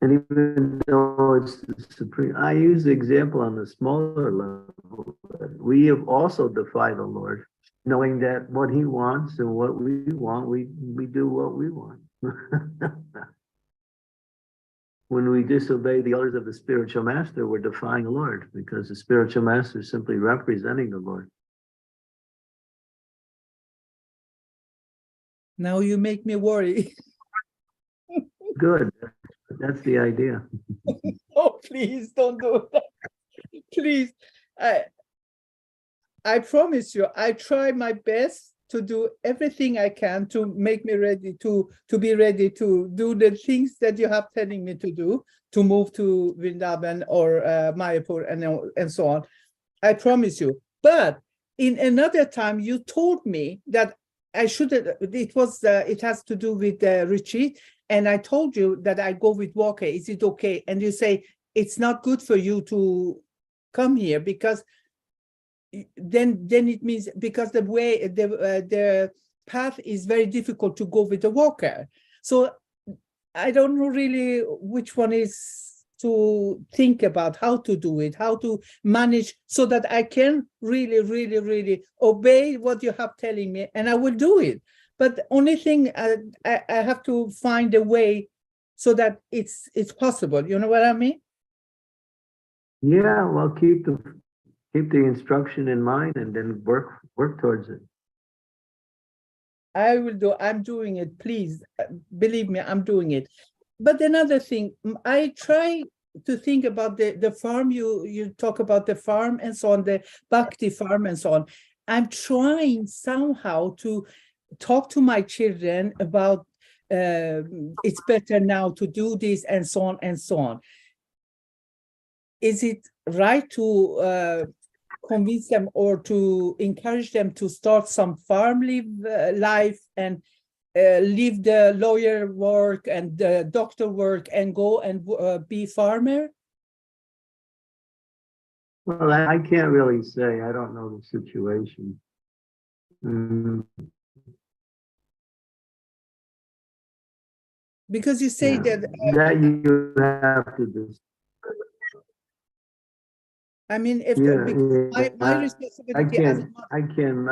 [SPEAKER 6] And even though it's the supreme, I use the example on the smaller level. But we have also defied the Lord, knowing that what He wants and what we want, we do what we want. When we disobey the orders of the spiritual master, we're defying the Lord, because the spiritual master is simply representing the Lord.
[SPEAKER 7] now you make me worry.
[SPEAKER 6] Good. That's the idea.
[SPEAKER 7] Oh, please don't do that. Please. I promise you, I try my best to do everything I can to make me ready to be ready to do the things that you have telling me to do, to move to Vrindavan or Mayapur and so on. I promise you. But in another time, you told me that I should. It has to do with the retreat, and I told you that I go with Walker. Is it okay? And you say it's not good for you to come here because then it means because the way the path is very difficult to go with the walker. So I don't know really which one is to think about, how to do it, how to manage so that I can really obey what you have telling me, and I will do it. But the only thing I have to find a way so that it's possible. You know what I mean?
[SPEAKER 6] Yeah, well, keep the instruction in mind and then work towards it.
[SPEAKER 7] I will do. I'm doing it. Please believe me, I'm doing it. But another thing, I try to think about the farm. You talk about the farm and so on, the Bhakti farm and so on. I'm trying somehow to talk to my children about it's better now to do this and so on and so on. Is it right to convince them or to encourage them to start some farm life and leave the lawyer work and the doctor work and go and be farmer?
[SPEAKER 6] Well, I can't really say. I don't know the situation. Mm,
[SPEAKER 7] Because you say
[SPEAKER 6] yeah.
[SPEAKER 7] that,
[SPEAKER 6] That you have to do.
[SPEAKER 7] I mean, if,
[SPEAKER 6] Yeah,
[SPEAKER 7] because my
[SPEAKER 6] I
[SPEAKER 7] responsibility as a mother.
[SPEAKER 6] I can't.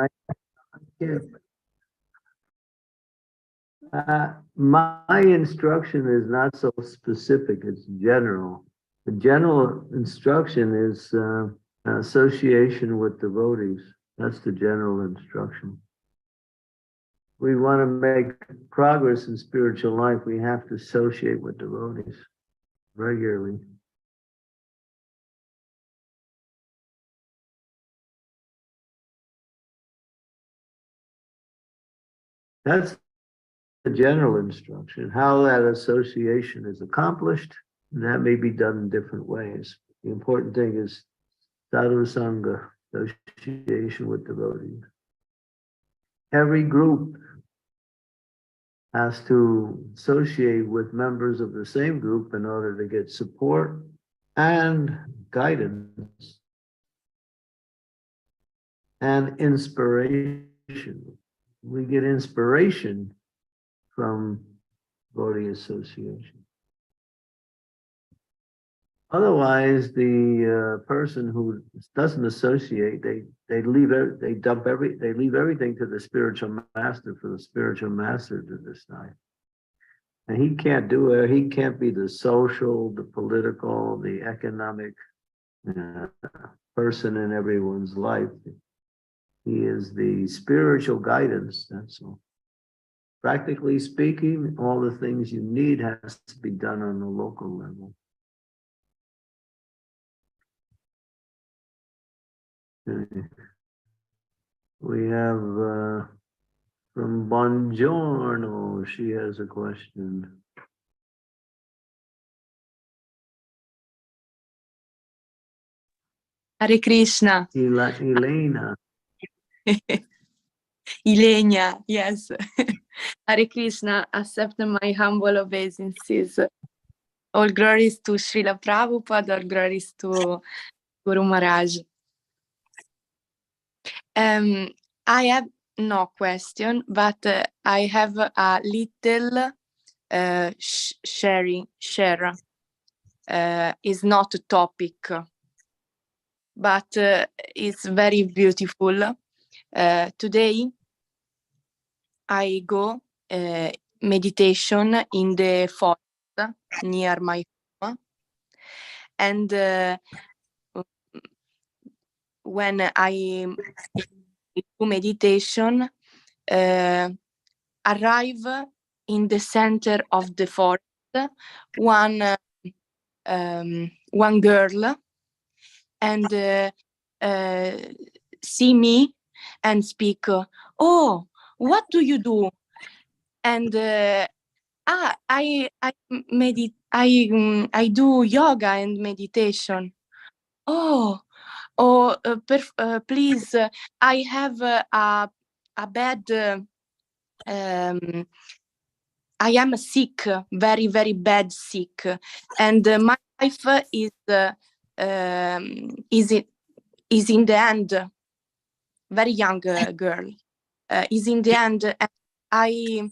[SPEAKER 6] My instruction is not so specific, it's general. The general instruction is association with devotees. That's the general instruction. We want to make progress in spiritual life, we have to associate with devotees regularly. That's the general instruction. How that association is accomplished, that may be done in different ways. The important thing is sadhu sangha, association with devotees. Every group has to associate with members of the same group in order to get support and guidance and inspiration. We get inspiration from devotee association. Otherwise, the person who doesn't associate, they leave everything to the spiritual master for the spiritual master to decide. And he can't do it. He can't be the social, the political, the economic person in everyone's life. He is the spiritual guidance. That's all. Practically speaking, all the things you need has to be done on the local level. Okay. We have from Buongiorno, she has a question.
[SPEAKER 9] Hare Krishna.
[SPEAKER 6] Elena.
[SPEAKER 9] Ilenia, yes. Hare Krishna, accept my humble obeisances. All glories to Srila Prabhupada, all glories to Guru Maharaj. I have no question, but I have a little share. Is not a topic, but it's very beautiful. Today, I go meditation in the forest near my home, and when I do meditation, arrive in the center of the forest one girl, and see me and speak, oh, what do you do? And I do yoga and meditation. Please, I have a bad, I am sick, very, very bad sick. And my life is in the end, very young girl, is in the end. And I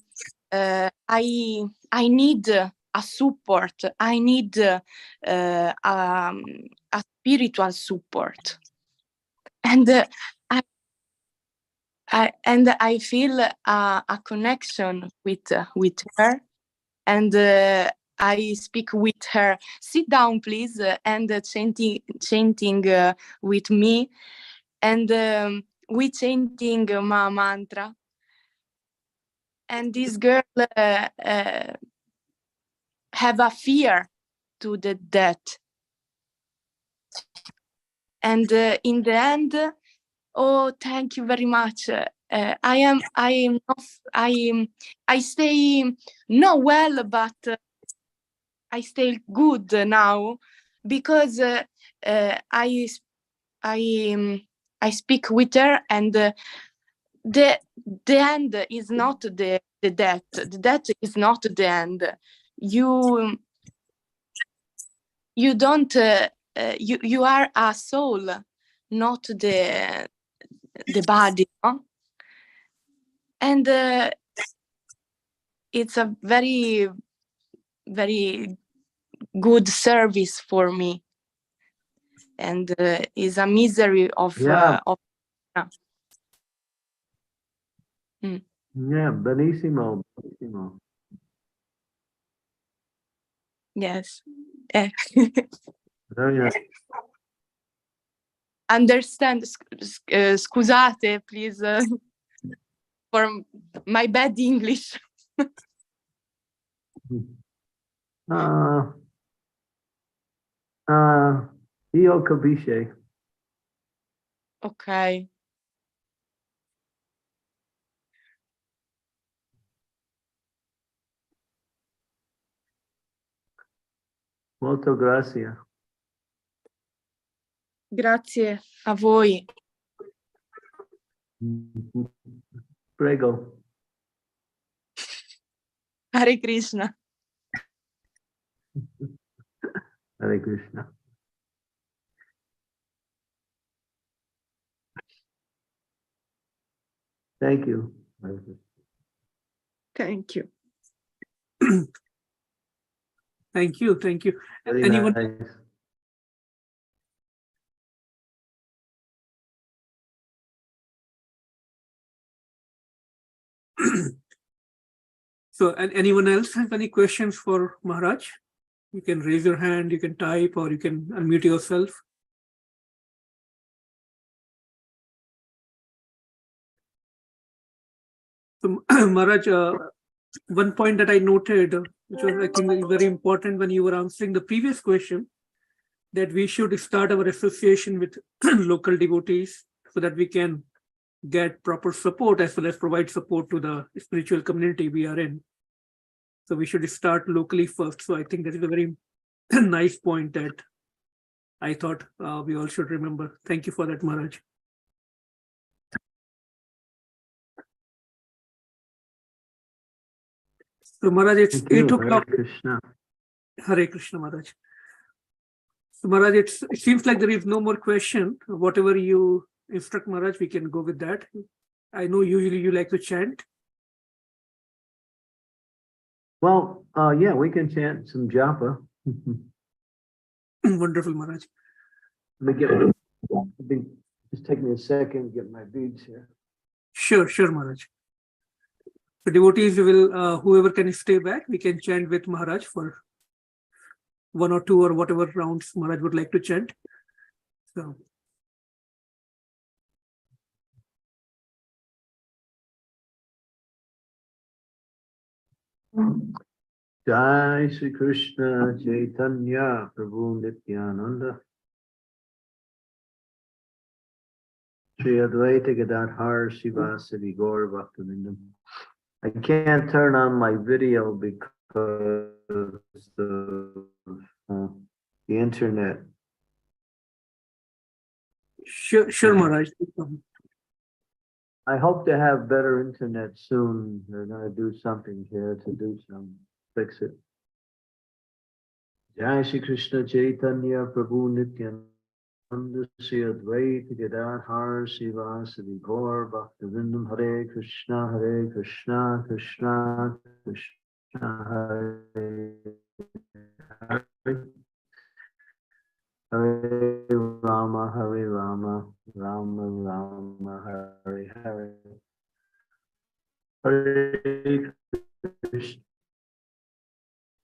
[SPEAKER 9] need a support. I need a spiritual support, and I feel a connection with her, and I speak with her. Sit down, please, and chanting with me, and we chanting my mantra. And this girl have a fear to the death, and in the end, oh, thank you very much. I stay not well, but I stay good now because I speak with her, and the end is not the death. The death is not the end. You don't you are a soul, not the body, no? And it's a very, very good service for me, and is a misery of
[SPEAKER 6] Yeah.
[SPEAKER 9] Mm.
[SPEAKER 6] Yeah, benissimo, benissimo.
[SPEAKER 9] Yes.
[SPEAKER 6] Very nice.
[SPEAKER 9] Understand, scusate, please, for my bad English.
[SPEAKER 6] Io capisce.
[SPEAKER 9] Ok.
[SPEAKER 6] Molto grazie.
[SPEAKER 9] Grazie a voi.
[SPEAKER 6] Prego.
[SPEAKER 9] Hare Krishna.
[SPEAKER 6] Hare Krishna. Thank you.
[SPEAKER 9] Thank you.
[SPEAKER 3] Thank you. Thank you.
[SPEAKER 6] Very
[SPEAKER 3] Anyone?
[SPEAKER 6] nice.
[SPEAKER 3] So, and anyone else have any questions for Maharaj? You can raise your hand, you can type, or you can unmute yourself. So, Maharaj, one point that I noted, which was, I think, very important when you were answering the previous question, that we should start our association with local devotees so that we can get proper support as well as provide support to the spiritual community we are in. So we should start locally first. So I think that is a very nice point that I thought we all should remember. Thank you for that, Maharaj. So Maharaj, it's
[SPEAKER 6] Thank you.
[SPEAKER 3] 8 o'clock.
[SPEAKER 6] Hare Krishna.
[SPEAKER 3] Hare Krishna, Maharaj. So Maharaj, it seems like there is no more question. Whatever you instruct, Maharaj, we can go with that. I know usually you like to chant.
[SPEAKER 6] Well, yeah, we can chant some japa.
[SPEAKER 3] Wonderful, Maharaj.
[SPEAKER 6] Let me get, just take me a second to get my beads here.
[SPEAKER 3] Sure, Maharaj. The devotees will, whoever can stay back, we can chant with Maharaj for 1 or 2 or whatever rounds Maharaj would like to chant. So.
[SPEAKER 6] Jai Shri Krishna Chaitanya Prabhu Nityananda Shri Advaita Gadadhar Sivasadi Gaur Bhaktivinoda. I can't turn on my video because of the internet.
[SPEAKER 3] Sure, Maharaj.
[SPEAKER 6] I hope to have better internet soon. They're going to do something here to fix it. Jai Shri Krishna Chaitanya Prabhu Nityananda Shri Advaita Gadadhar Sivasadi Gaur Bhaktivinoda. Hare Krishna Krishna Krishna Hare Hare. Hare Rama, Rama Rama, Hare Hare. Hare Krishna,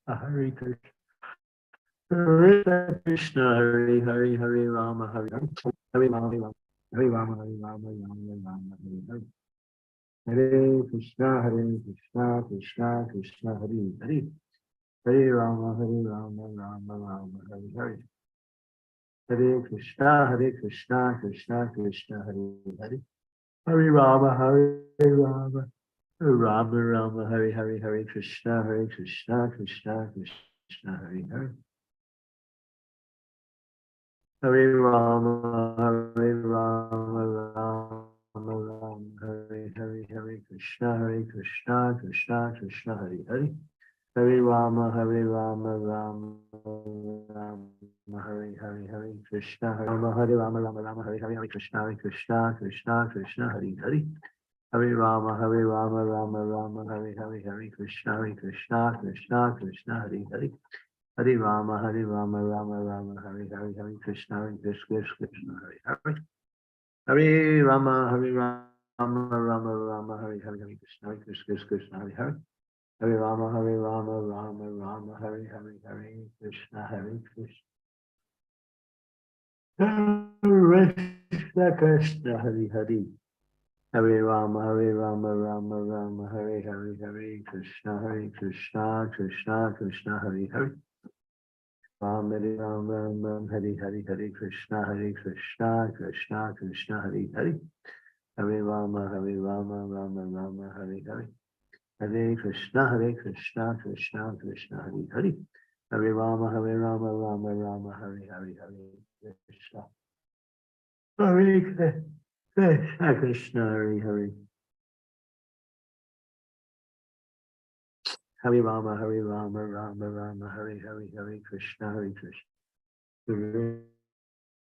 [SPEAKER 6] Hare Krishna. Hare Krishna, Hare Rama, Hare Rama, Hare Rama, Rama, Hare Hare. Hare Krishna, Krishna Krishna, Hare Hare. Hare Rama, Rama, Hare Hare. Hare Krishna, Krishna Krishna, Hare Hare. Hare Rama, Rama, Rama, Hare Hare. Hare Krishna, Krishna Krishna, Hare Hare. Hare Rama, Rama, Rama, Hare Hare. Hare Krishna, Krishna Krishna, Hare Hare. Hare Rama, Rama Rama, Hare Krishna, Hare Rama, Rama, Hare Krishna, Krishna, Krishna, Hare Hare. Hare Rama, Rama, Hare Krishna, Krishna, Krishna, Hare Hare. Hare Rama, Rama, Hare Krishna, Krishna, Hare Hare. Hare Rama, Rama, Hare Krishna, Krishna, Hare Hare. Hare Rama, Rama, Hare Krishna, Krishna. Hare Krishna, Hare Hare. Hare Rama, Rama, Hare Krishna, Krishna, Krishna, Hare Hare. Rama, Hare Krishna, Krishna, Hare Hare. Hare Rama, Rama, Hare Hare. Hare Krishna, Krishna, Hare Hare. Hare Rama, Rama, Hare Krishna. Hare Krishna, Hare Hare. Hare Rama, Rama, Hare Krishna,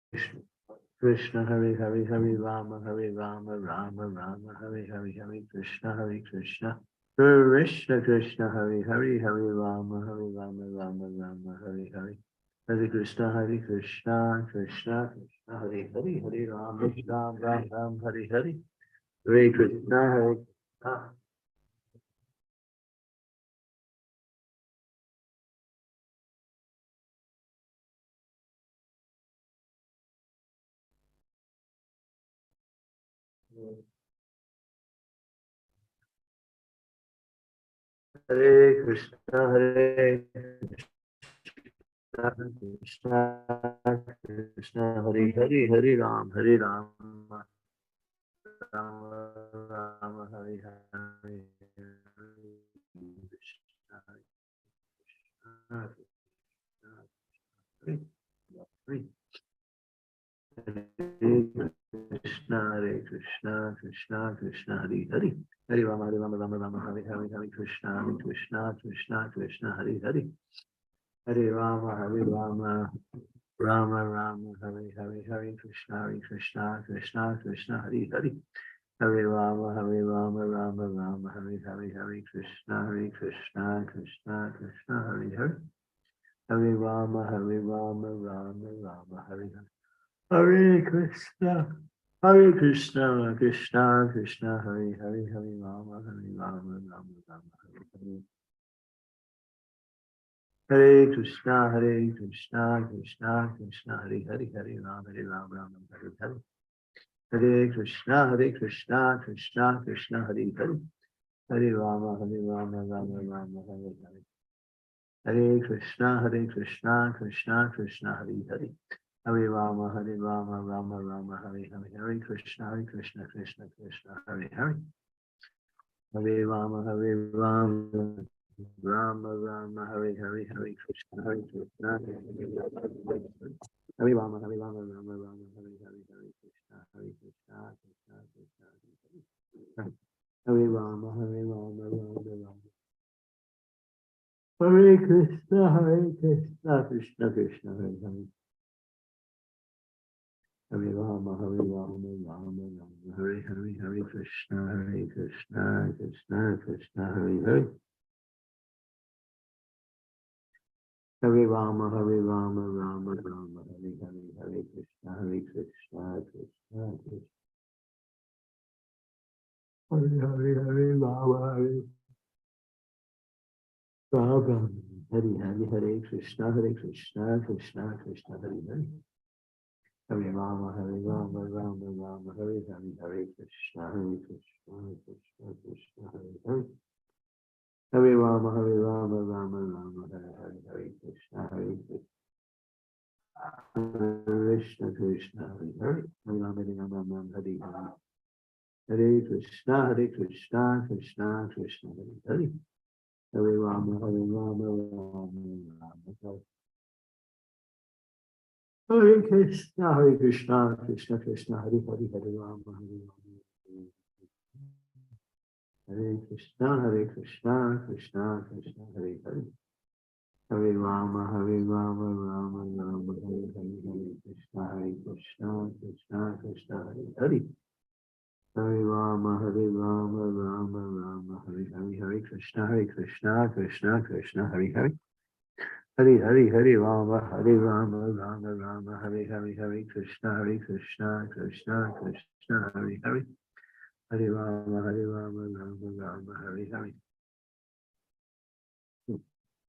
[SPEAKER 6] Krishna. Krishna, Hare Rama, Rama, Hare Krishna, Krishna. Krishna, Krishna, Hare Rama, Rama, Hare. Hare Krishna, Krishna, Krishna, Hare Rama, Ram, Hare Hare. Hare Krishna, Hare Krishna. Hare Krishna, Krishna, Hare Hare, Hare Ram, Ram, Hare Hare. Hare Krishna, Krishna, Hare Hare. Hare Rama, Hare Krishna, Krishna, Hare Hare. Hare Rama, Rama, Hare Krishna, Krishna, Hare Hare. Hare Rama, Rama, Hare Krishna, Krishna, Hare Hare. Hare Rama, Rama, Hare Hare. Hare Krishna, Krishna, Krishna, Hare Hare, Hare Rama, Rama, Hare Hare. Hare Krishna, Krishna, Hare Hare, Hare Rama, Rama, Hare Hare. Hare Krishna, Krishna, Hare Hare. Hare Rama, Rama, Hare Hare. Hare Krishna, Krishna, Hare Hare. Hare Rama, Rama, Hare Hare. Hare Krishna, Krishna, Hare Hare. Hare Rama, Rama, Hare Hare. Hare Krishna, Krishna, Hare Rama, Rama, Hare Hare. Hare Krishna, Krishna, Hare Rama, Rama. Hare Krishna, Krishna, Hare Hare. Hare Rama, Rama, Hare Hare. Hare Krishna, Krishna, Hare Hare. Hare Rama, Rama, Hare Hare. Hare Krishna, Krishna, Hare Rama, Hare Rama, Hare Krishna, Krishna, Hare Hare. Hare Rama, Rama, Hare Hare. Hare Krishna, Krishna, Hare Hare. Hare Rama, Rama, Hare Hare. Hare Krishna, Krishna, Hare Hare. Hare Rama, Hare Hare. Hare Krishna, Krishna, Hare Hare. Hare Rama, Rama, Hare. Hare Krishna, Krishna, Hare Hare. Hare Rama, Hare Rama. Hare Krishna, Krishna Krishna, Hare Hare. Hare Rama, Rama Rama, Hare Hare, Krishna, Krishna Krishna, Hare Hare. Hare Rama, Rama Rama, Hare Hare, Hare Krishna, Krishna Krishna, Hare Hare. Hare Hare, Hare Rama, Rama Rama, Hare Hare, Hare Krishna, Krishna Krishna, Hare Hare. Hare Rama, Rama Rama, Hare Hare.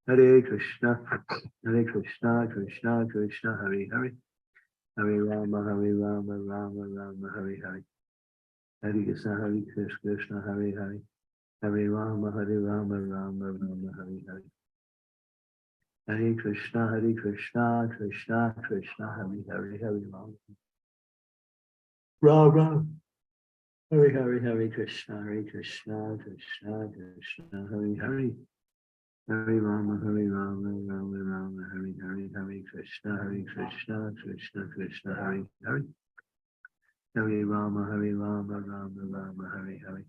[SPEAKER 6] Hare Krishna, Krishna Krishna, Hare Hare. Hare Rama, Rama Rama, Hare Hare. Hare Krishna, Hare Hare. Hare Rama, Rama Rama, Hare Hare. Hare Krishna, Krishna Krishna, Hare Hare, Hare Rama. Rama. Hare Hare, Hare Krishna, Krishna Krishna, Hare Hare. Hare Rama, Rama Rama, Hare Hare, Hare Krishna, Krishna, Hare Hare. Hare Rama, Rama Rama, Hare Hare.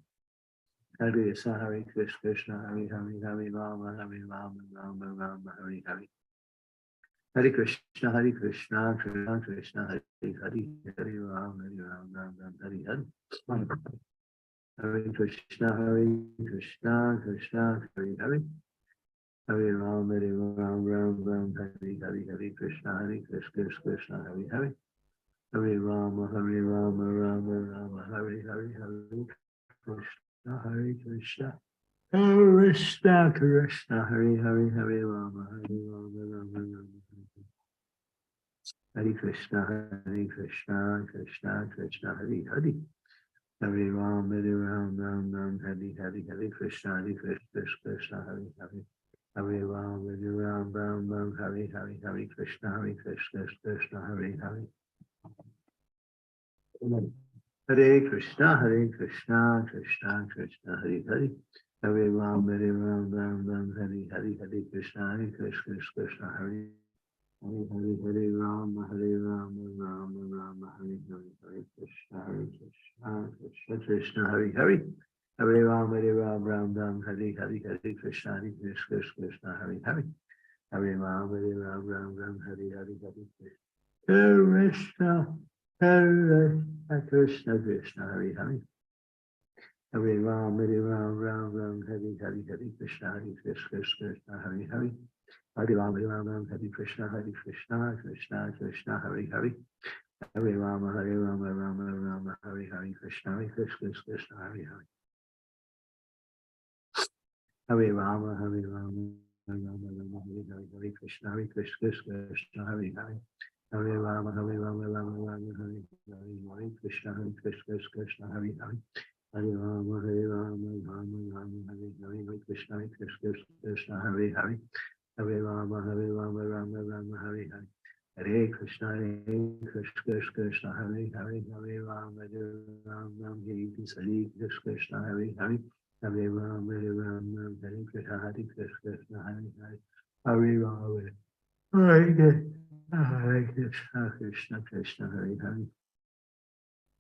[SPEAKER 6] Hare Krishna, Hare Rama, Rama Rama, Hare Hare. Hare Krishna, Krishna Krishna, Hare Hare, Hare Rama, Rama, Hare Hare. Hare Krishna, Krishna, Hare Hare. Hare Rama, Rama, Hare Hare, Hare Krishna, Krishna, Hare Hare. Hare Rama, Rama, Hare Hare, Hare Krishna, Krishna. Krishna, Krishna, Hare Hare, Hare Rama, Rama, Rama. Hare Krishna, Krishna Krishna, Hare Hare. Hare Rama, Rama, Hare Hare, Hare Krishna, Krishna, Hare Hare. Hare Rama, Rama, Hare Hare, Hare Krishna, Krishna, Hare Hare. Hare Krishna, Krishna Krishna, Hare Hare. Hare Rama, Rama, Hare Hare, Hare Krishna, Krishna, Hare Hare. Hare Rama, Rama, Hare Hare, Hare Krishna, Krishna, Hare Hare. Hare Rama, Rama, Hare Hare, Hare Krishna, Krishna, Hare Hare. Hare Rama, Rama, Hare Hare, Hare Krishna, Krishna, Hare Hare. Hare Rama, Rama, Hare Hare, Hare Krishna, Krishna, Hare Hare. Hare Rama, Hare Krishna, Krishna, Hare Hare. Hare Rama, Rama, Hare Hare, Krishna, Krishna, Hare Hare. Hare Rama, Rama, Hare Hare, Hare Krishna, Krishna, Hare Hare. Hare Rama, Rama, Hare Hare, Krishna, Krishna, Hare Hare. Hare Rama, Rama, Hare Hare, Krishna, Krishna, Hare Hare. Hare Rama, Rama, Hare Hare. Hare Krishna, Krishna, Hare Hare, Hare Rama, Rama, Hare Krishna, Hare Hare. Hare Rama, Hare Krishna, Krishna, Hare Hare.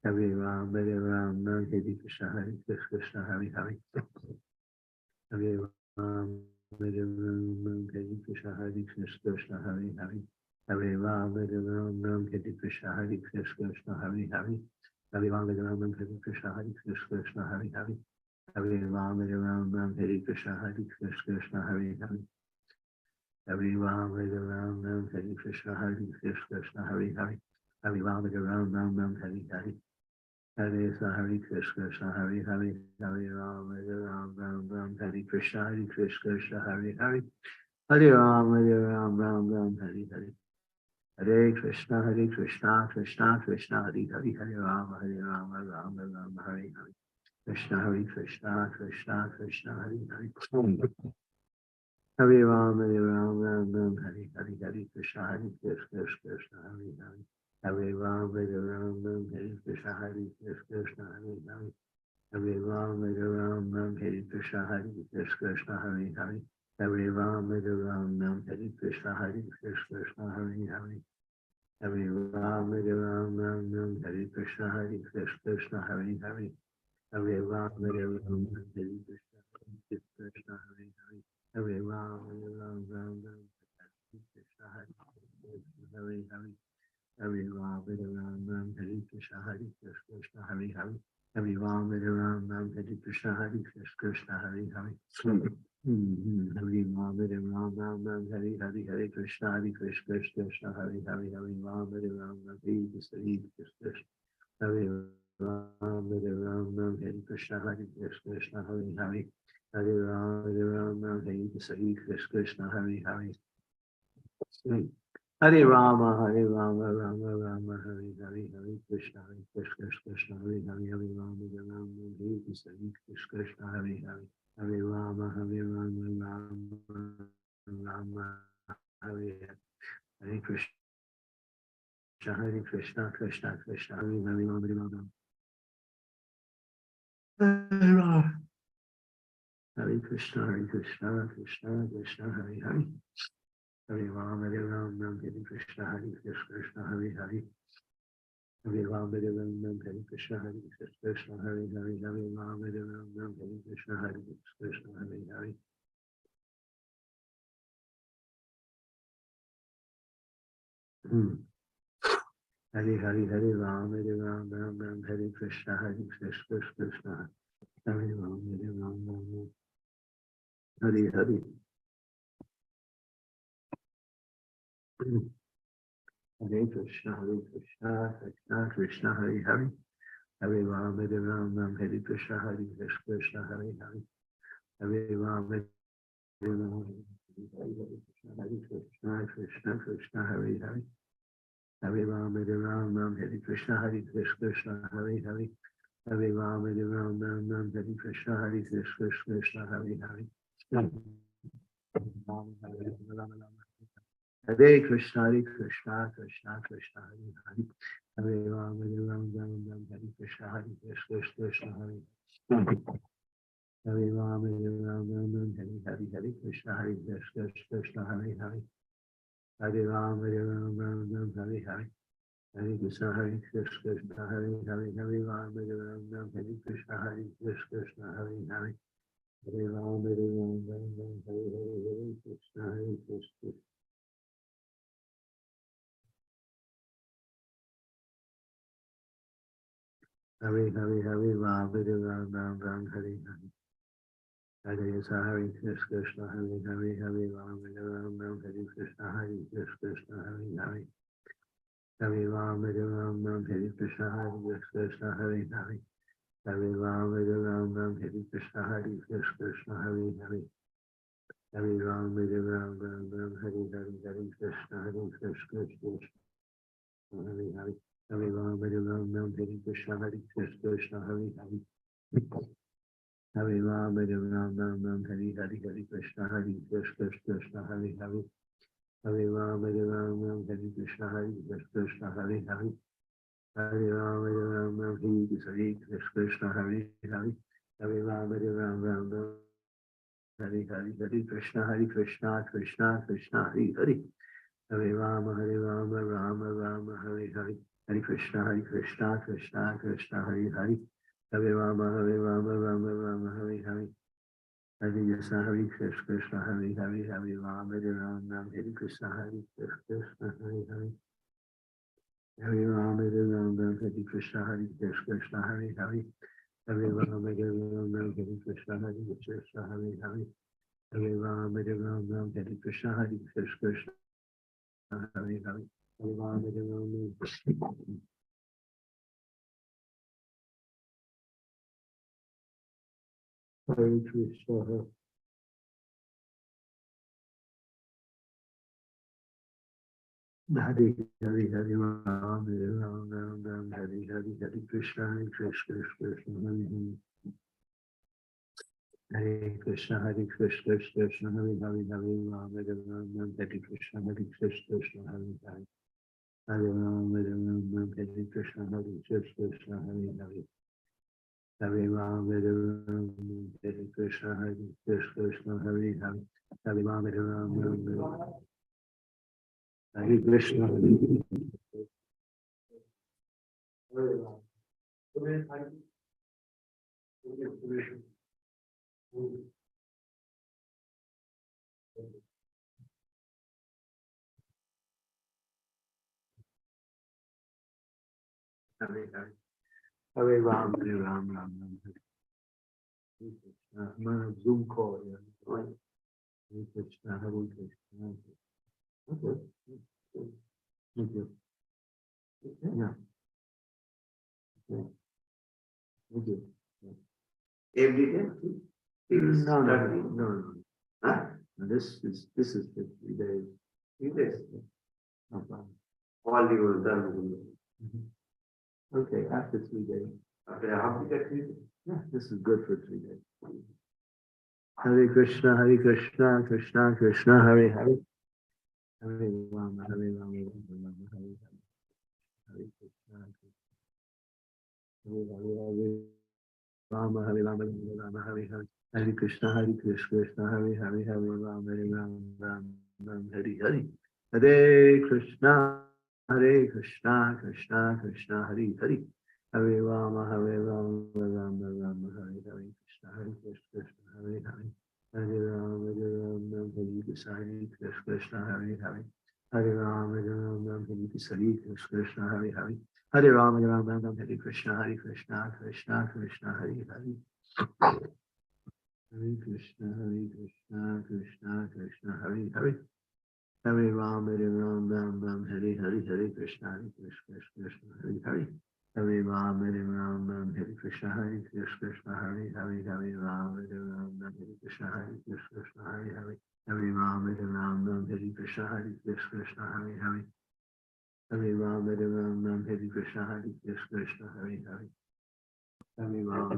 [SPEAKER 6] Hare Rama, Hare Krishna, Krishna, Hare Hare. Hare Rama, Hare Krishna, Krishna, Hare Hare. Hare Rama, Hare Krishna, Krishna, Hare Hare. Hare Rama, Hare Krishna, Krishna, Hare Hare. Hare Rama, Hare Krishna, Krishna, Hare Hare. Hare Rama, Hare Krishna, Krishna, Hare Hare. Hare Rama, Hare Krishna, Krishna, Hare Hare. Hare Rama, Hare Hare. Hare Krishna, Hare Hare, Hare Rama, Hare Krishna, Krishna, Hare Hare. Hare Rama, Hare Hare. Hare Krishna, Krishna, Krishna, Hare Hare, Hare Rama, Rama, Hare Hare. Krishna, Krishna, Krishna, Hare Hare. Hare Rama, Hare Hare, Hare Krishna, Krishna, Hare Hare. Hare Rama, Hare Krishna, Krishna, Hare Hare. Hare Rama, Hare Krishna, Krishna, Hare Hare. Hare Rama, Hare Krishna, Krishna, Hare Hare. Hare Rama, Hare Krishna, Krishna, Hare Hare. Hare Ram, Hare Ram, Hare Krishna, Hare Krishna, Hare Hare, Hare Ram, Hare Ram, Ram Ram, Hare Krishna, Hare Krishna, Hare Hare, Hare Ram, Hare Ram, Ram, Hare Krishna, Hare Krishna, Hare Hare, Hare Ram, Hare Ram, Ram, Hare Krishna, Hare Krishna, Hare Hare. Hare Ram, Hare Ram, Ram Ram, Hare Hare, Hare Krishna, Hare Krishna, Hare Hare, Hare Ram, Hare Ram, Ram, Hare Krishna, Hare Ram, Hare Ram, Ram, Hare Krishna, Hare Krishna, Hare Hare, Hare Ram, Hare Ram, Ram, Hare Krishna, Hare Hare. Hare Rama, Hare Rama, Rama Rama, Hare Hare, Hare Krishna, Krishna, Hare Hare, Hare Rama, Hare Rama, Hare Krishna, Hare Hare, Hare Rama, Hare Rama, Rama Rama, Hare Hare Krishna, Hare Krishna, Krishna, Hare Hare, Rama, Hare Rama, Hare Rama, Hare Krishna, Krishna, Krishna, Hare Hare. Hare Ram, Hare Ram, Ram, Hare Krishna, Hare Krishna, Hare Hare. Hare Ram, Hare Ram, Ram, Hare Krishna, Hare Krishna, Hare Hare. Hare Ram, Hare Ram, Ram, Hare Krishna, Hare Krishna, Hare Hare. Hare Hare, Hare Ram, Hare Ram, Ram Ram, Hare Krishna, Hare Krishna, Hare Ram, Hare Ram, Ram, Hare Hare. Hare Krishna, Krishna Krishna, Hare Hare. Hare Ram, Hare Ram, Ram, Hare Krishna, Hare Krishna, Hare Hare. Hare Ram, Hare Ram, Hare Krishna, Krishna, Hare Hare. Hare Ram, Hare Ram, Ram, Hare Krishna, Hare Krishna, Hare Hare. Hare Ram, Hare Ram, Ram, Ram, Hare Krishna, Hare Krishna, Hare Hare. Hare Krishna, Krishna, Krishna, Hare Hare. Hare Ram, Hare Ram, Ram, Ram, Hare Krishna, Hare Krishna, Hare Hare Ram, Hare Ram, Ram, Ram, Hare Hare, Hare Krishna, Hare Krishna, Hare Hare. Hare Ram, Hare Ram, Ram, Ram, Hare Hare. Hare Krishna, Hare Krishna, Hare Hare. Hare Ram, Hare Ram, Ram, Hare Krishna, Hare Krishna, Hare Hare. Hare Ram, Hare Ram, Ram, Ram, Hare Hare. Hare Krishna, Hare Krishna. Hare Hare, Hare Ram, Hare Ram, Ram, Ram, Hare Hare. Hare Krishna, Hare Krishna, Hare Hare. Hare Ram, Hare Ram, Ram, Hare Krishna, Hare Krishna, Hare Hare. Hare Ram, Hare Ram, Ram, Hare Krishna, Hare Krishna, Hare Hare. Hare Ram, Hare Ram, Ram, Hare Krishna, Hare Krishna, Hare Hare. Hare Ram, Hare Ram, Ram, Ram, Hare Hare, Hare Krishna, Hare Krishna, Hare Hare. Hare Ram, Hare Ram, Ram, Hare Krishna, Hare Krishna, Hare Hare. Hare Ram, Hare Ram, Ram, Ram, Hare Hare, Hare Krishna, Hare Krishna, Hare Hare. Hare Ram, Hare Ram, Ram, Hare Krishna, Hare Krishna, Hare Hare. Hare Ram, Hare Ram, Ram, Hare Krishna, Hare Hare. Hare Ram, Hare Ram, Ram, Ram, Hare Hare, Hare Krishna, Krishna, Krishna, Hare Hare. Hare Rama, Hare Rama, Rama Rama, Hare Hare. Hare Krishna, Krishna, Krishna, Hare Hare. Hare Rama, Hare Rama, Rama Rama, Hare Hare. Hare Krishna, Krishna, Hare Hare. Hare Rama, Hare Rama, Hare Krishna, Krishna, Hare Hare. Hare Rama, Hare Rama, Hare Krishna, Krishna, Hare Hare. Hare Rama, Hare Rama, Hare Krishna, Krishna, Hare Hare. Hare Rama, Hare Rama, Hare Krishna, Krishna, Hare Hare. Hare Rama, Hare Rama. Hare Krishna. Hare Hare, Hare Ram, Hare Ram, Ram Ram, Hare Hare, Hare Krishna, Krishna, Hare Hare. Hare Krishna, Krishna, Hare Hare, Hare Ram, Hare Ram, Ram, Hare Krishna, Krishna, Hare Hare. Hare Ram, Hare Ram, Ram, Hare Krishna, Krishna, Hare Hare. Hare Ram, Hare Ram, Hare Krishna, Krishna, Hare Hare. Hare Ram, Hare Ram, Hare Krishna. Hare Ram. Hare Hare. Hare Ram, Hare Ram, Ram Ram, Hare Krishna. I'm on a Zoom call here. Hare Krishna, Hare Krishna. Okay. Thank you. Yeah. Okay. Thank you.
[SPEAKER 10] Every day?
[SPEAKER 6] No, no.
[SPEAKER 10] Huh?
[SPEAKER 6] No, this is for 3 days.
[SPEAKER 10] 3 days.
[SPEAKER 6] No problem.
[SPEAKER 10] All you have done.
[SPEAKER 6] Okay, after 3 days.
[SPEAKER 10] After a half day, 3 days.
[SPEAKER 6] Yeah, this is good for 3 days. Hare Krishna, Hare Krishna, Krishna Krishna, Hare Hare. Hare Rama, Hare Rama, Hare Rama, Hare Hare. Hare Krishna, Hare Hare, Rama, Hare Rama, Hare Rama, Hare Hare. Hare Krishna, Hare Krishna, Hare Hare, Hare Rama, Hare Rama, Rama, Hare Hare. Hare Krishna, Hare Krishna, Krishna Krishna, Hare Hare. Hare Rama, Hare Rama, Rama Rama, Hare Hare. Krishna, Hare Krishna, Hare Hare. Hare Rama, Hare Krishna, Hare Krishna, Hare Hare. Hare Rama, Hare Krishna, Hare Krishna, Hare Hare. Hare Rama, Hare Krishna, Hare Krishna, Krishna Krishna, Hare Hare. Hare Krishna, Krishna Krishna, Hare Hare. Hare Rama, Hare Hare, Hare Krishna, Krishna, Hare Hare. Hare Rama, Hare Krishna, Hare Krishna, Hare Hare. Hare Rama, Hare Krishna, Hare Krishna, Hare Hare. Hare Rama, Hare Krishna, Hare Krishna, Hare Hare. Hare Rama, Hare Krishna, Hare Krishna, Hare Hare. Hare Rama,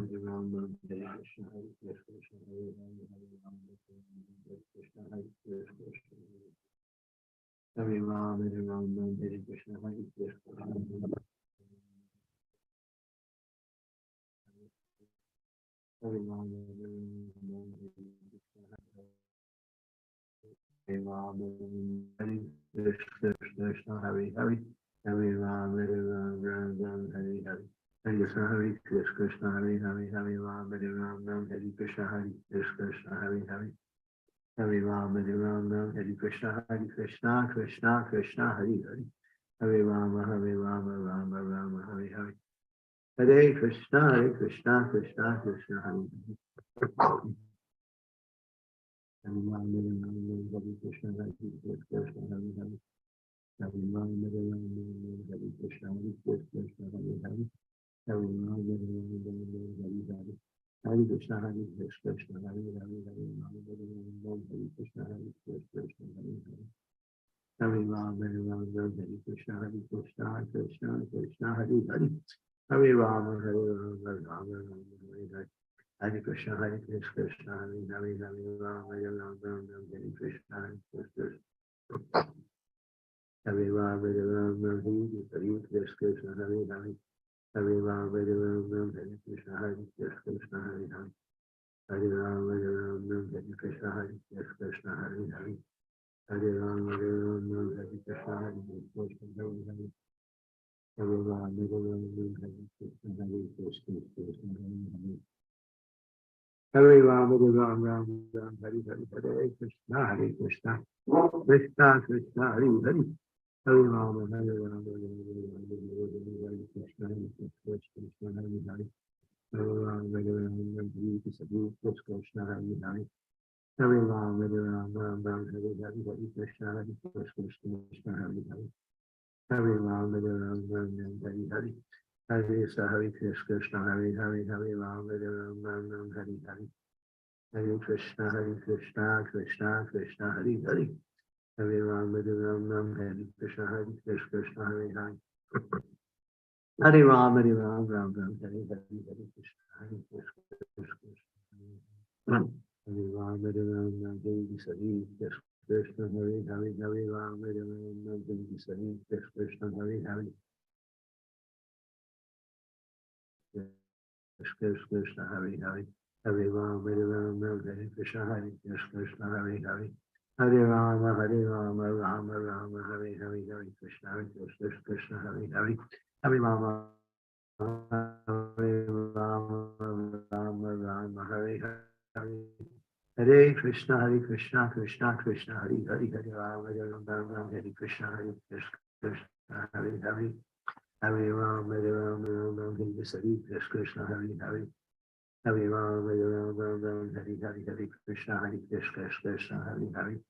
[SPEAKER 6] Hare Krishna, Hare Krishna, Hare Hare. Hare Rama, Hare Krishna, Hare Krishna, Hare Hare. Hare Rama, Hare Krishna, Hare Krishna, Hare Rama. Hare Rama, Hare Krishna, Hare Hare. Hare Rama, Hare Hare. Hare Krishna, Hare Krishna, Hare Hare. Hare Rama, Hare Krishna, Hare Krishna, Hare Hare. Hare Rama, Hare Krishna, Hare Krishna, Krishna Krishna, Hare Hare. Hare Rama, Rama Rama, Hare Hare. Hare Krishna, Krishna Krishna, Hare Hare. Hare Rama, Hare Krishna, Hare Krishna, Hare Hare. Hare Rama, Hare Krishna, Hare Krishna, Hare Hare. Hare Rama, Hare Hare. Hare Krishna, Hare Krishna, Hare Hare. Hare Rama, Hare Krishna, Hare Krishna, Hare Hare. Hare Rama, Hare Krishna, Hare Krishna, Krishna Krishna, Hare Hare. Hare Rama, Hare Rama, Hare Hare. Hare Krishna, Hare Krishna, Hare Hare. Hare Rama, Hare Krishna, Hare Krishna. Hare Rama, Hare Krishna, Hare Hare. Hare Rama, Hare Krishna, Hare Krishna, Hare Hare. Hare Rama, Hare Krishna, Hare Krishna, Hare Hare. Hare Rama, Hare Krishna, Hare Krishna, Hare Hare. Hare Rama, Hare Krishna, Hare Krishna, Hare Hare. Hare Rama, Hare Hare. Hare Krishna, Hare Krishna, Krishna Krishna, Hare Hare. Hare Rama, Hare Rama, Hare Krishna, Hare Krishna, Hare Hare. Hare Rama, Hare Rama, Hare Krishna, Hare Hare. Hare Rama, Hare Rama, Hare Hare. Hare Krishna, Hare Krishna, Hare Hare. Hare Rama, Hare Rama, Hare Hare. Hare Krishna, Hare Krishna, Hare Hare. Hare Rama, Hare Rama, Hare Hare. Hare Krishna, Hare Krishna, Krishna Krishna, Hare Hare. Hare Rama, Hare Rama, Hare Krishna, Hare Krishna, Hare Hare. Hare Rama, Hare Rama, Hare Hare. Hare Krishna, Hare Krishna, Hare Rama, Hare Rama, Hare Krishna, Krishna, Hare Hare. Hare Rama, Hare Rama, Hare Krishna, Hare Hare. Krishna, Hare Hare. Hare Rama, Hare Rama, Hare Krishna, Hare Krishna, Hare Hare. Hare Rama, Rama Rama, Hare Hare. Hare Krishna, Hare Krishna, Hare Hare. Hare Rama, Rama, Hare Hare. Hare Krishna, Krishna Krishna, Hare Hare, Hare Rama, Rama, Hare Krishna, Krishna, Hare Hare. Hare Rama, Rama, Hare Krishna, Hare Hare. Hare Rama, Rama, Hare Hare, Hare Krishna, Krishna, Hare Hare.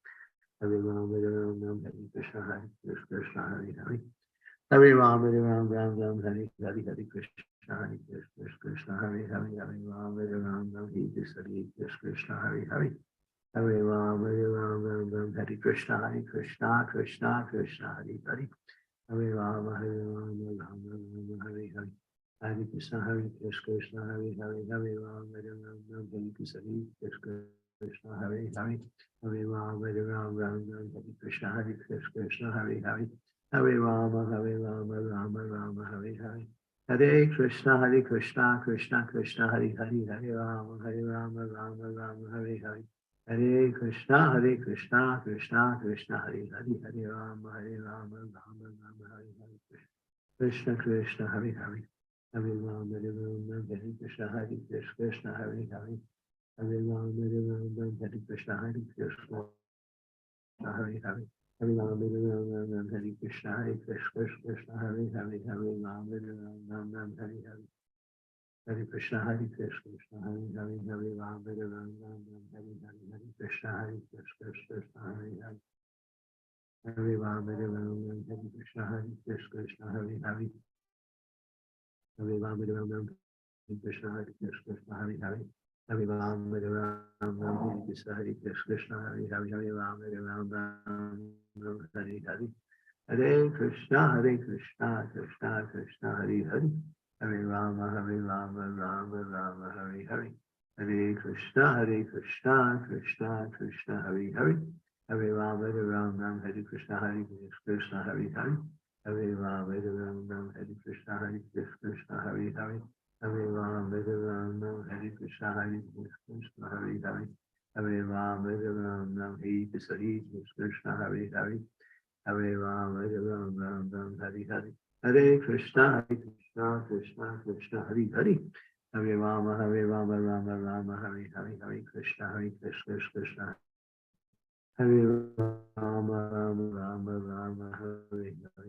[SPEAKER 6] Hare Rama, Rama, Hare Krishna, Krishna, Hare Hare. Hare Rama, Rama, Hare Hare, Hare Krishna, Krishna, Hare Hare. Hare Rama, Rama, Hare Krishna, Hare Hare. Hare Rama, Rama, Hare Krishna, Krishna, Krishna, Hare Hare. Hare Rama, Rama, Hare Hare. Hare Krishna, Krishna, Hare Hare. Hare Rama, Rama, Hare Krishna, Krishna, Hare Hare. Hare Rama, Rama, Hare Krishna, Krishna, Hare Hare. Hare Rama, Rama, Hare Hare. Hare Krishna, Krishna, Krishna, Hare Hare. Hare Rama, Rama, Hare Hare. Hare Krishna, Krishna, Krishna, Hare Hare. Hare Rama, Rama, Hare Hare. Krishna, Krishna, Hare Hare. Hare Rama, Rama, Hare Krishna, Krishna, Hare Hare. Hare Rama, Rama, Hare Krishna, Krishna, Hare Hare. Hare Rama, Rama, Hare Krishna, Krishna, Hare Hare. Hare Rama, Rama, Hare Hare. Hare Krishna, Krishna, Hare Hare. Hare Rama, Rama, Hare Hare. Hare Krishna, Krishna, Hare Hare. Hare Rama, Rama, Hare Krishna, Krishna, Hare Hare. Hare Rama, Rama, Hare Krishna, Krishna, Hare Hare. Hare Rama, Rama, Hare Krishna, Krishna, Hare Hare. Hare Rama, Rama, Hare Hare. Hare Krishna, Krishna, Krishna, Hare Hare. Hare Rama, Rama, Rama, Hare Hare. Hare Krishna, Krishna, Krishna, Hare Hare. Hare Rama, Rama, Hare Krishna, Krishna, Hare Hare. Hare Rama, Rama, Hare Krishna, Krishna, Hare Hare. Hare Rama, Rama, Hare Krishna, Krishna, Hare Hare. Hare Rama, Rama, Hare Krishna, Hare Hare. Hare Rama, Rama, Hare Hare. Hare Krishna, Krishna, Krishna, Hare Hare. Hare Rama, Rama, Rama, Hare Hare. Hare Krishna, Krishna. Hare Rama, Rama, Hare Hare.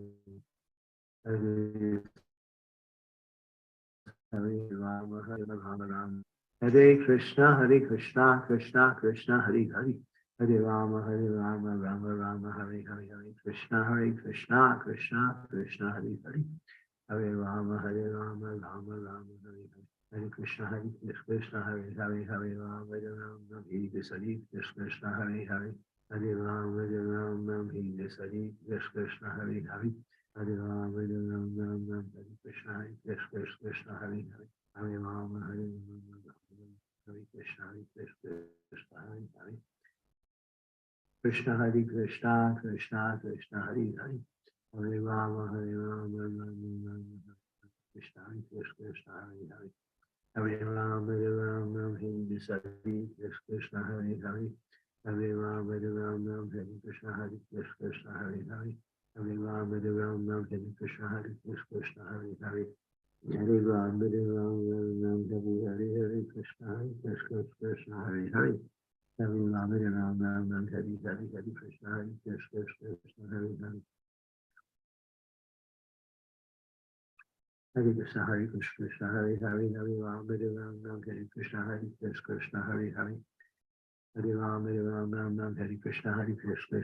[SPEAKER 6] Hare Rama, Rama. Hare Krishna, Krishna, Krishna, Hare Hare. Hare Rama, Rama, Hare Hare. Hare Krishna, Krishna, Krishna, Hare Hare. Hare Rama, Rama, Hare Hare. Hare Krishna, Krishna, Hare Hare. Hare Rama, Rama, Hare Krishna, Hare Hare. Hare Rama, Rama, Hare Krishna, Hare Hare. Hare Rama, Rama, Hare Krishna, Krishna, Hare Hare. Hare Rama, Hare Krishna, Hare Hare. Krishna, Krishna, Krishna, Hare Hare. Hare Rama, Rama, Krishna, Krishna, Hare Hare. Hare Rama, Rama, Hare Krishna, Hare Hare. Hare Rama, Rama, Hare Krishna, Krishna, Hare Hare. Hare Rama, Rama, Hare Krishna, Krishna, Hare Hare. Hare Rama, Rama, Hare Krishna, Krishna, Hare Hare. Hare Rama, Rama, Hare Krishna, Krishna, Hare Hare. Hare Krishna, Krishna, Hare Hare. Hare Rama, Rama, Hare Krishna, Krishna, Hare Hare. Hare Rama, Rama, Hare Krishna,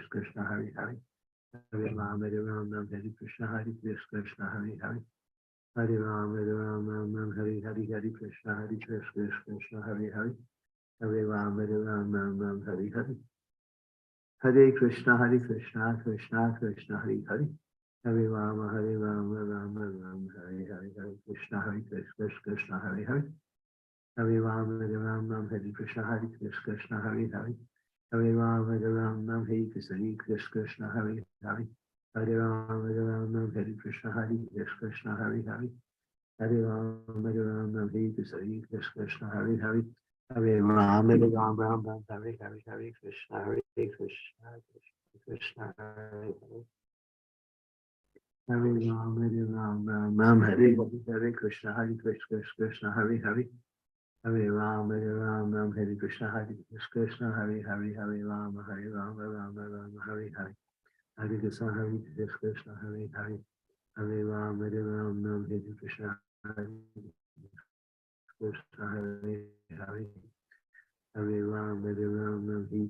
[SPEAKER 6] Krishna, Hare Hare. Hare Rama, Rama, Hare Krishna, Krishna, Hare Hare. Hare Rama, Rama, Hare Krishna, Krishna, Hare Hare. Hare Rama, Rama, Hare Hare. Hare Krishna, Krishna, Krishna, Hare Hare. Hare Rama, Rama, Hare Hare. Hare Krishna, Krishna, Hare Hare. Hare Rama, Rama, Hare Krishna, Krishna, Hare Hare. Hare Rama, Rama, Hare Krishna, Krishna, Hare Hare. Hare Rama, Rama, Hare Krishna, Krishna, Hare Hare. Hare Rama, Rama, Hare Krishna, Krishna, Hare Hare. Hare Rama, Rama, Hare Hare. Hare Krishna, Krishna, Krishna, Hare Hare. Hare Ram, Ram Ram, Hare Hare Krishna, Hare Krishna, Krishna Hare Hare. Hare Ram, Hare Krishna, Hare Krishna, Hare Hare, Hare Ram, Ram Ram, Hare Hare. Hare Krishna, Hare Krishna, Hare Hare. Hare Ram, Hare Krishna, Hare Krishna, Hare Hare. Hare Ram, Hare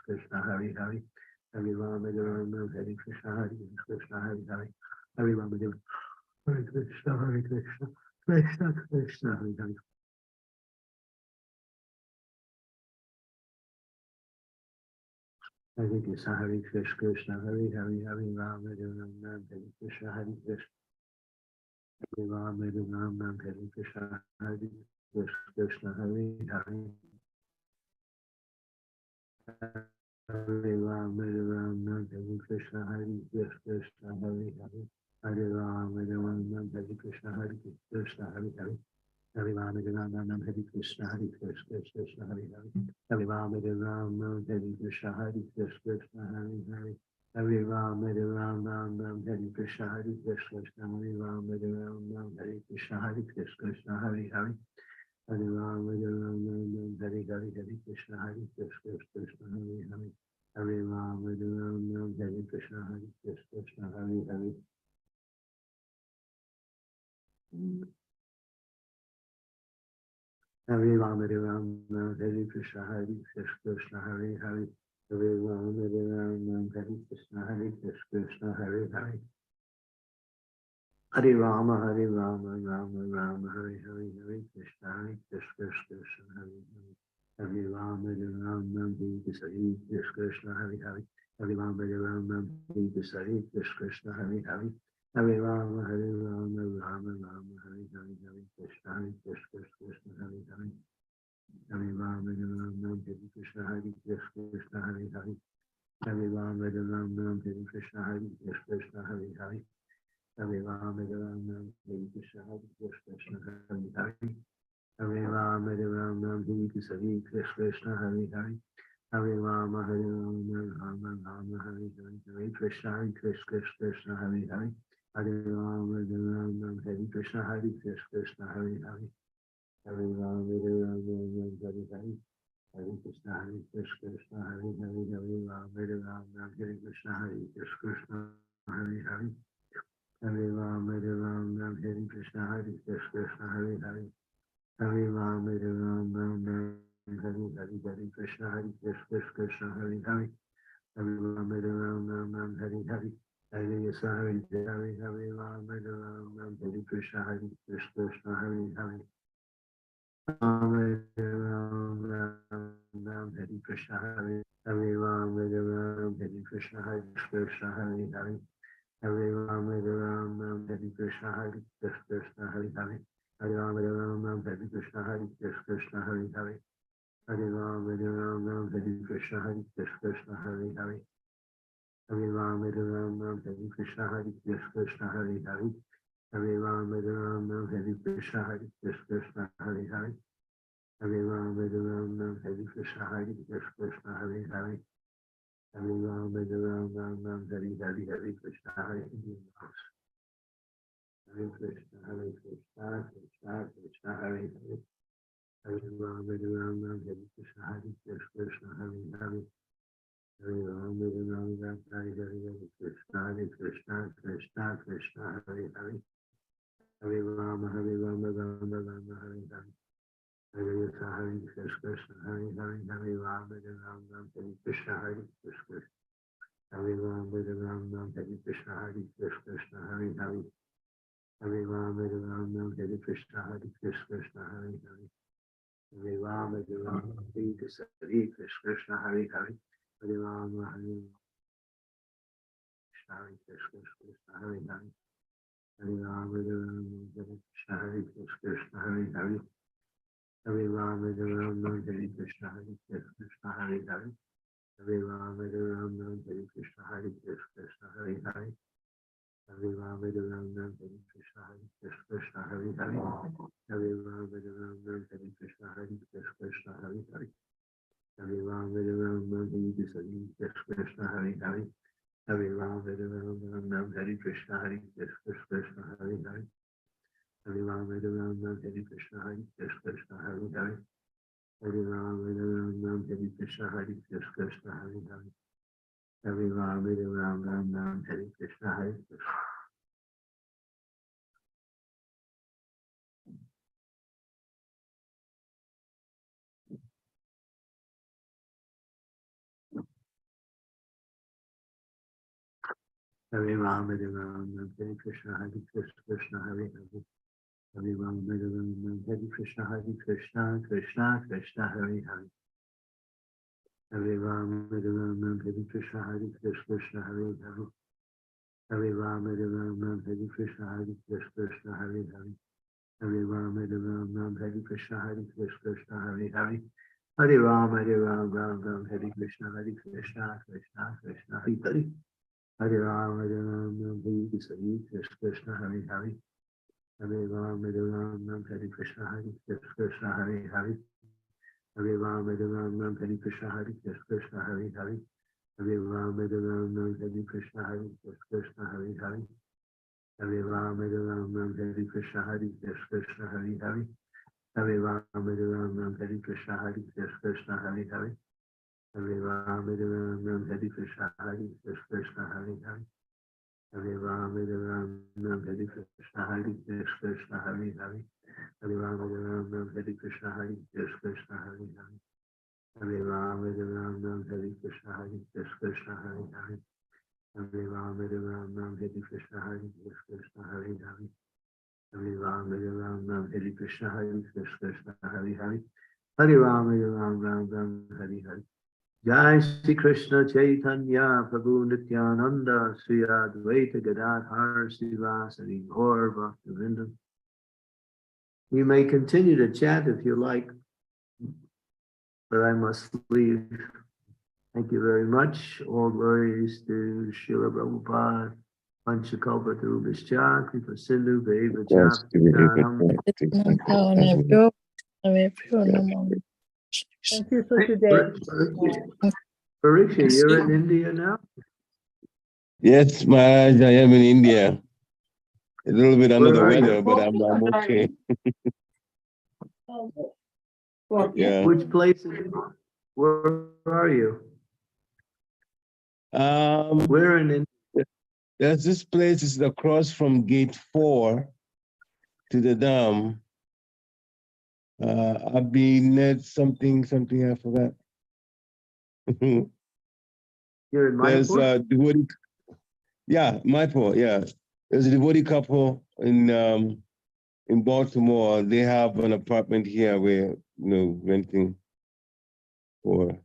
[SPEAKER 6] Krishna, Hare Hare. Hare Ram, Hare Krishna, Hare Krishna, Hare Hare. Hare Ram, Hare Krishna, Hare Krishna, Krishna Krishna, Hare Hare. Hare Krishna, Hare Krishna, Hare Hare, Hare Ram, Hare Krishna, Hare Krishna, Hare Ram, Hare Krishna, Hare Krishna, Hare Hare. Hare Ram, Hare Krishna, Hare Krishna, Hare Hare. Hare Ram, Hare Krishna, Hare Krishna, Hare Hare. Hare Ram, Hare Krishna, Hare Krishna, Hare Hare. Hare Ram, Hare Krishna, Hare Krishna, Hare Hare. Hare Ram, Hare Krishna, Hare Krishna, Hare Ram, Hare Krishna, Hare Krishna, Hare Hare. Hare Ram, Hare Hare, Hare Krishna, Hare Krishna, Hare Hare. Hare Ram, Hare Krishna, Hare Krishna, Hare Hare. Hare Ram, Hare Krishna, Hare Krishna, Hare Hare. Hare Ram, Hare Krishna, Hare Krishna, Hare Hare. Hare Rama, Rama, Hare Hare, Hare Krishna, Krishna, Hare Hare. Hare Rama, Hare Krishna, Hare Hare. Hare Rama, Hare Krishna, Hare Hare. Hare Rama, Rama, Hare Hare, Hare Krishna, Krishna, Hare Hare. Hare Rama, Hare Krishna, Hare Krishna, Hare Hare. Hare Rama, Hare Krishna, Hare Krishna, Hare Hare. Hare Ram, Hare Krishna, Hare Krishna, Hare Hare. Hare Ram, Hare Krishna, Hare Hare. Hare Ram, Rama, Hare Hare, Hare Krishna, Krishna, Hare Hare. Hare Ram, Hare Krishna, Hare Krishna, Hare Hare. Hare Ram, Hare Hare. Hare Krishna, Hare Krishna, Hare Hare. Hare Ram, Hare Krishna, Hare Krishna, Hare Hare. Hare Ram, Hare Krishna, Hare Krishna, Hare Hare. Hare Ram, Hare Hare Krishna, Hare Krishna, Hare Hare. Hare Ram, Hare Hare. Hare Krishna, Hare Ram, Hare Krishna, Hare Krishna, Hare Hare. Hare Ram, Hare Krishna, Hare Ram, Hare Krishna, Hare Krishna, Hare Hare. Hare Ram, Hare Krishna, Hare Krishna, Hare Hare. Hare Ram, Hare Krishna, Hare Krishna, Hare Hare. Hare Ram, Hare Krishna, Hare Krishna, Hare Hare. Hare Ram, Hare Krishna, Hare Krishna, Hare Hare. Hare Ram, Hare Krishna, Hare Krishna, Hare Hare. Hare Ram, Hare Krishna, Hare Krishna, Hare Hare. Hare Ram, Hare Hare, Hare Krishna, Hare Krishna. Hare Krishna, Hare Krishna, Krishna Krishna, Hare Hare. Hare Ram, Hare Krishna, Hare Krishna, Hare Hare. Hare Ram, Hare Hare, Hare Krishna, Krishna Krishna, Hare Hare. Hare Ram, Rama, Hare Hare. Hare Krishna, Hare Hare, Hare Ram, Hare Krishna, Hare Krishna. Hare Ram, Hare Krishna, Hare Krishna, Hare Hare. Hare Ram, Hare Krishna, Hare Krishna, Hare Hare. Hare Ram, Hare Krishna, Hare Hare. Hare Ram, Hare Krishna, Hare Krishna, Hare Hare. Hare Ram, Hare Krishna, Hare Krishna, Hare Hare. Hare Ram, Hare Krishna, Hare Krishna, Hare Hare. Hare Ram, Hare Krishna, Hare Krishna, Hare Hare. Hare Ram, Hare Krishna, Hare Krishna, Hare Hare. Hare Ram, Hare Krishna, Hare Krishna, Hare Hare. Hare Ram, Hare Krishna, Hare Krishna, Hare Hare. Hare Ram, Hare Ram, Ram Ram, Hare Krishna, Hare Krishna, Krishna Hare Hare. Hare Ram, Hare Ram, Ram Hare Krishna, Hare Krishna, Hare Hare. Hare Ram, Hare Ram, Ram Hare Krishna, Hare Krishna, Hare Hare. Hare Ram, Hare Ram, Ram Hare Krishna, Hare Krishna. Hare Ram, Hare Ram, Ram Hare Krishna, Hare Krishna, Hare Hare. Hare Ram, Hare Ram, Ram Hare Krishna, Krishna Krishna, Hare Hare. Hare Ram, Hare Ram, Ram Hare Krishna, Krishna, Hare Hare. Hare Ram, Hare Ram, Ram Hare Krishna, Krishna, Hare Hare. Hare Ram, Hare Ram, Ram Hare Krishna, Krishna, Hare Hare. Hare Ram, Hare Ram, Ram Hare Krishna, Krishna Krishna, Hare Hare. Hare Ram, Hare Ram, Ram Hare Krishna, Hare Hare. Hare Ram, Hare Ram, Ram Hare Krishna, Krishna, Hare Hare. Hare Ram, Hare Ram, Ram Hare Krishna, Krishna, Hare Hare. Hare Ram, Hare Ram, Ram Hare Krishna, Krishna, Hare Hare. Hare Ram, Hare Ram, Ram Hare Krishna, Krishna, Hare Hare. Hare Ram, Hare Ram, Ram Hare Krishna, Krishna, Hare Hare. Hare Ram, Hare Ram, Ram Hare Krishna, Krishna, Hare Hare. Hare Ram, Hare Ram, Ram Hare Krishna, Krishna, Hare Hare. Hare Ram, Hare Ram, Ram Hare Krishna, Krishna, Hare Hare. Hare Ram, Hare Ram, Ram Hare Krishna, Krishna, Hare Hare. Hare Ram, Hare Ram, Ram Hare Krishna, Krishna, Hare Hare. Hare Ram, Hare Ram, Ram Hare Krishna, Krishna, Hare Hare. Hare Ram, Hare Ram, Ram Hare Hare. Jai Shri Krishna Chaitanya Prabhu Nityananda Sri Advaita Gadadhar Srivasadi Gaur Bhaktivinoda. You may continue to chat if you like, but I must leave. Thank you very much. All glories to Srila Prabhupada, Panchakalpatarubhishcha, Kripa Sindhu, Vaivaccha,
[SPEAKER 7] Thank you for today.
[SPEAKER 6] Pariksha, you're in India now?
[SPEAKER 11] Yes, Maharaj, I am in India. A little bit under the
[SPEAKER 6] Where are
[SPEAKER 11] weather,
[SPEAKER 6] you?
[SPEAKER 11] but I'm okay. Yeah.
[SPEAKER 6] Which place is it? Where are you? Where in India?
[SPEAKER 11] There's this place is across from gate 4 to the dam. Abhinet something, I forgot.
[SPEAKER 6] You're in
[SPEAKER 11] There's
[SPEAKER 6] Mayapur?
[SPEAKER 11] a devotee, yeah, Mayapur, yeah. There's a devotee couple in Baltimore. They have an apartment here where, renting for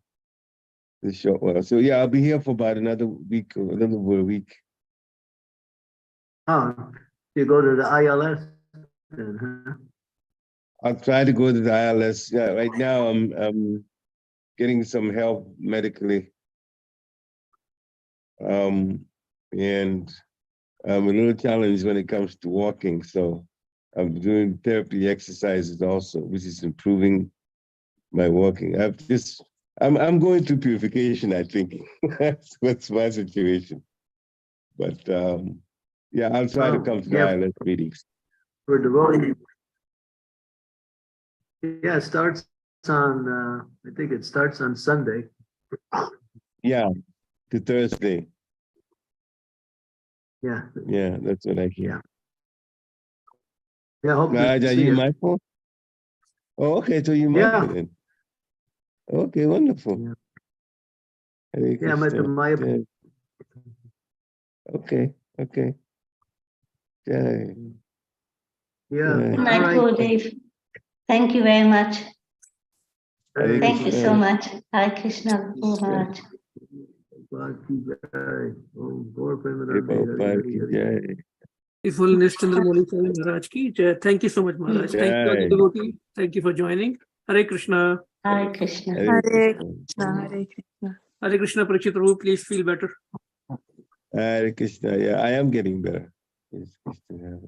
[SPEAKER 11] the short while. So yeah, I'll be here for about another week or a little over a week.
[SPEAKER 6] Oh, you go to the ILS then, huh?
[SPEAKER 11] I'll try to go to the ILS. Yeah, right now I'm getting some help medically. And I'm a little challenged when it comes to walking. So I'm doing therapy exercises also, which is improving my walking. I'm going through purification, I think. That's my situation. But yeah, I'll try to come to the ILS meetings.
[SPEAKER 6] For devotees. Yeah, it starts on, I think it starts on Sunday.
[SPEAKER 11] Yeah, to Thursday.
[SPEAKER 6] Yeah.
[SPEAKER 11] Yeah, that's what I hear.
[SPEAKER 6] Yeah, hope
[SPEAKER 11] Maharaj,
[SPEAKER 6] to
[SPEAKER 11] are
[SPEAKER 6] see
[SPEAKER 11] you
[SPEAKER 6] you.
[SPEAKER 11] mindful? Oh, okay, so you're mindful then. Okay, wonderful.
[SPEAKER 6] Yeah.
[SPEAKER 11] Hare
[SPEAKER 6] Yeah, I'm at the
[SPEAKER 11] Krishna.
[SPEAKER 6] Mayapur.
[SPEAKER 11] Okay. Jai.
[SPEAKER 6] Yeah.
[SPEAKER 11] Jai.
[SPEAKER 12] Good night, Gurudev. Thank you very much.
[SPEAKER 11] Hare
[SPEAKER 12] Thank you
[SPEAKER 11] Krishna.
[SPEAKER 12] so much. Hare Krishna, Guru Maharaj.
[SPEAKER 11] Prabhupada ki jai.
[SPEAKER 3] His Holiness Chandramani Swami Maharaj ki jai. Thank you so much, Maharaj. Thank you, all the
[SPEAKER 11] Jai.
[SPEAKER 3] devotees. Thank you for joining. Hare Krishna.
[SPEAKER 12] Hare Krishna.
[SPEAKER 11] Hare
[SPEAKER 9] Hare
[SPEAKER 11] Krishna.
[SPEAKER 9] Krishna, Hare Krishna.
[SPEAKER 3] Hare Krishna, Parikshit Prabhu, please feel better.
[SPEAKER 11] Hare Krishna. Yeah, I am getting better. Yes, Krishna.